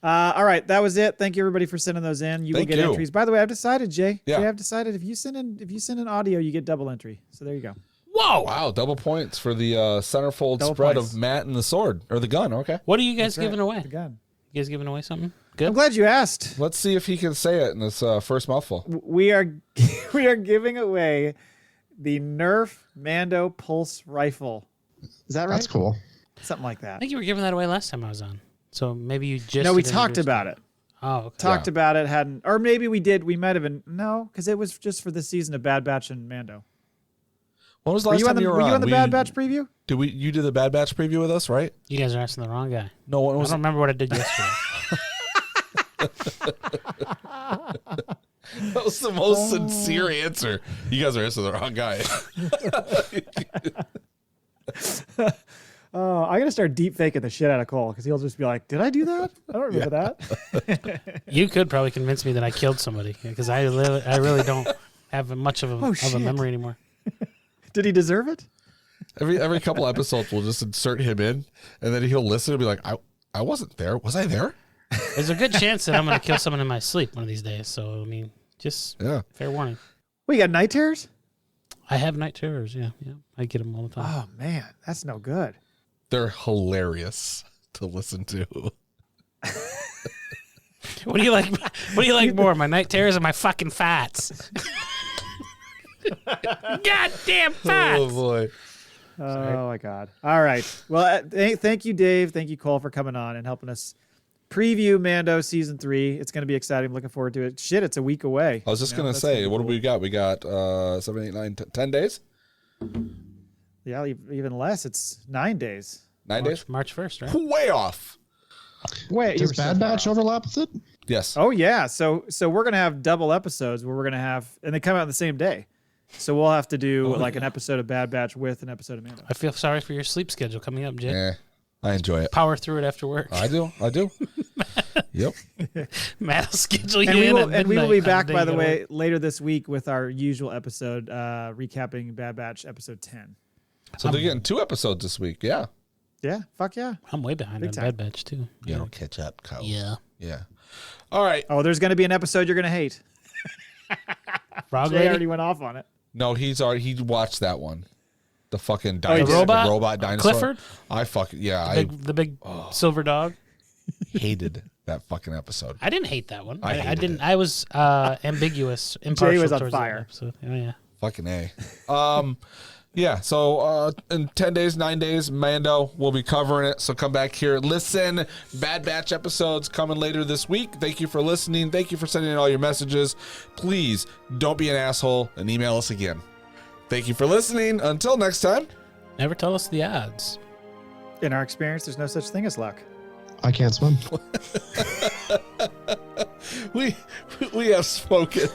All right, that was it. Thank you everybody for sending those in. You will Thank get you. entries. By the way, I've decided, Jay. Yeah. Jay, I've decided if you send in audio, you get double entry. So there you go. Whoa! Wow, double points for the centerfold Double spread points. of Matt and the sword or the gun. Okay. What are you guys That's right. giving away? The gun. You guys giving away something? I'm Good. glad you asked. Let's see if he can say it in this first mouthful. We are giving away the Nerf Mando Pulse Rifle. Is that right? That's cool. Something like I that. think you were giving that away last time I was on. So maybe you just No, we didn't talked just- about it. Oh, okay. Talked about it, hadn't, or maybe we did. We might have been because it was just for this season of Bad Batch and Mando. When was the Were last you on time the, you were were you on? on the Bad Batch preview? You did the Bad Batch preview with us, right? You guys are asking the wrong guy. No, what I was don't remember what I did yesterday. that was the most sincere answer. You guys are asking the wrong guy. Oh, I gotta start deep faking the shit out of Cole because he'll just be like, "Did I do that? I don't remember that." You could probably convince me that I killed somebody because I really don't have much of a shit. memory anymore. Did he deserve it? Every couple episodes, we'll just insert him in, and then he'll listen and be like, I wasn't there. Was I there? There's a good chance that I'm going to kill someone in my sleep one of these days. So, I mean, just fair warning. We got night terrors. I have night terrors. Yeah. I get them all the time. Oh man, that's no good. They're hilarious to listen to. What do you like? What do you like more, my night terrors or my fucking fats? Goddamn fats! Oh boy. Oh my god. All right. Well, thank you, Dave. Thank you, Cole, for coming on and helping us preview Mando season 3. It's going to be exciting. I'm looking forward to it. Shit, it's a week away. I was just You know, gonna that's say, gonna be what do cool. we got? We got 7, 8, 9, 10 days. Yeah, even less. It's 9 days. 9 days. March 1st, right? Way off. Wait, Does Bad Batch overlap with it? Yes. Oh yeah. So we're gonna have double episodes where we're gonna have, and they come out on the same day. So we'll have to do an episode of Bad Batch with an episode of Mando. I feel sorry for your sleep schedule coming up, Jay. Yeah. I enjoy it. Power through it after work. I do. Yep. Matt will schedule you And we in will, at and we will midnight be on back, the day by you the gotta way, work. later this week with our usual episode recapping Bad Batch episode 10. So they're getting 2 episodes this week. Yeah. Yeah, fuck yeah. I'm way behind Big on time. Bad Batch, too. You don't catch up, Kyle. Yeah. Yeah. All right. Oh, there's going to be an episode you're going to hate. Frog Jay Lady? already went off on it. No, he watched that one. The fucking he dinosaur, did? Robot? the robot dinosaur. Clifford? I fucking The big silver dog? hated that fucking episode. I didn't hate that one. I I hated didn't. it. I was imambiguous, impartial was on towards that fire. episode. Oh, yeah. Fucking A. Yeah, so in 10 days, 9 days, Mando will be covering it. So come back here. Listen, Bad Batch episodes coming later this week. Thank you for listening. Thank you for sending in all your messages. Please don't be an asshole and email us again. Thank you for listening. Until next time. Never tell us the odds. In our experience, there's no such thing as luck. I can't swim. We have spoken.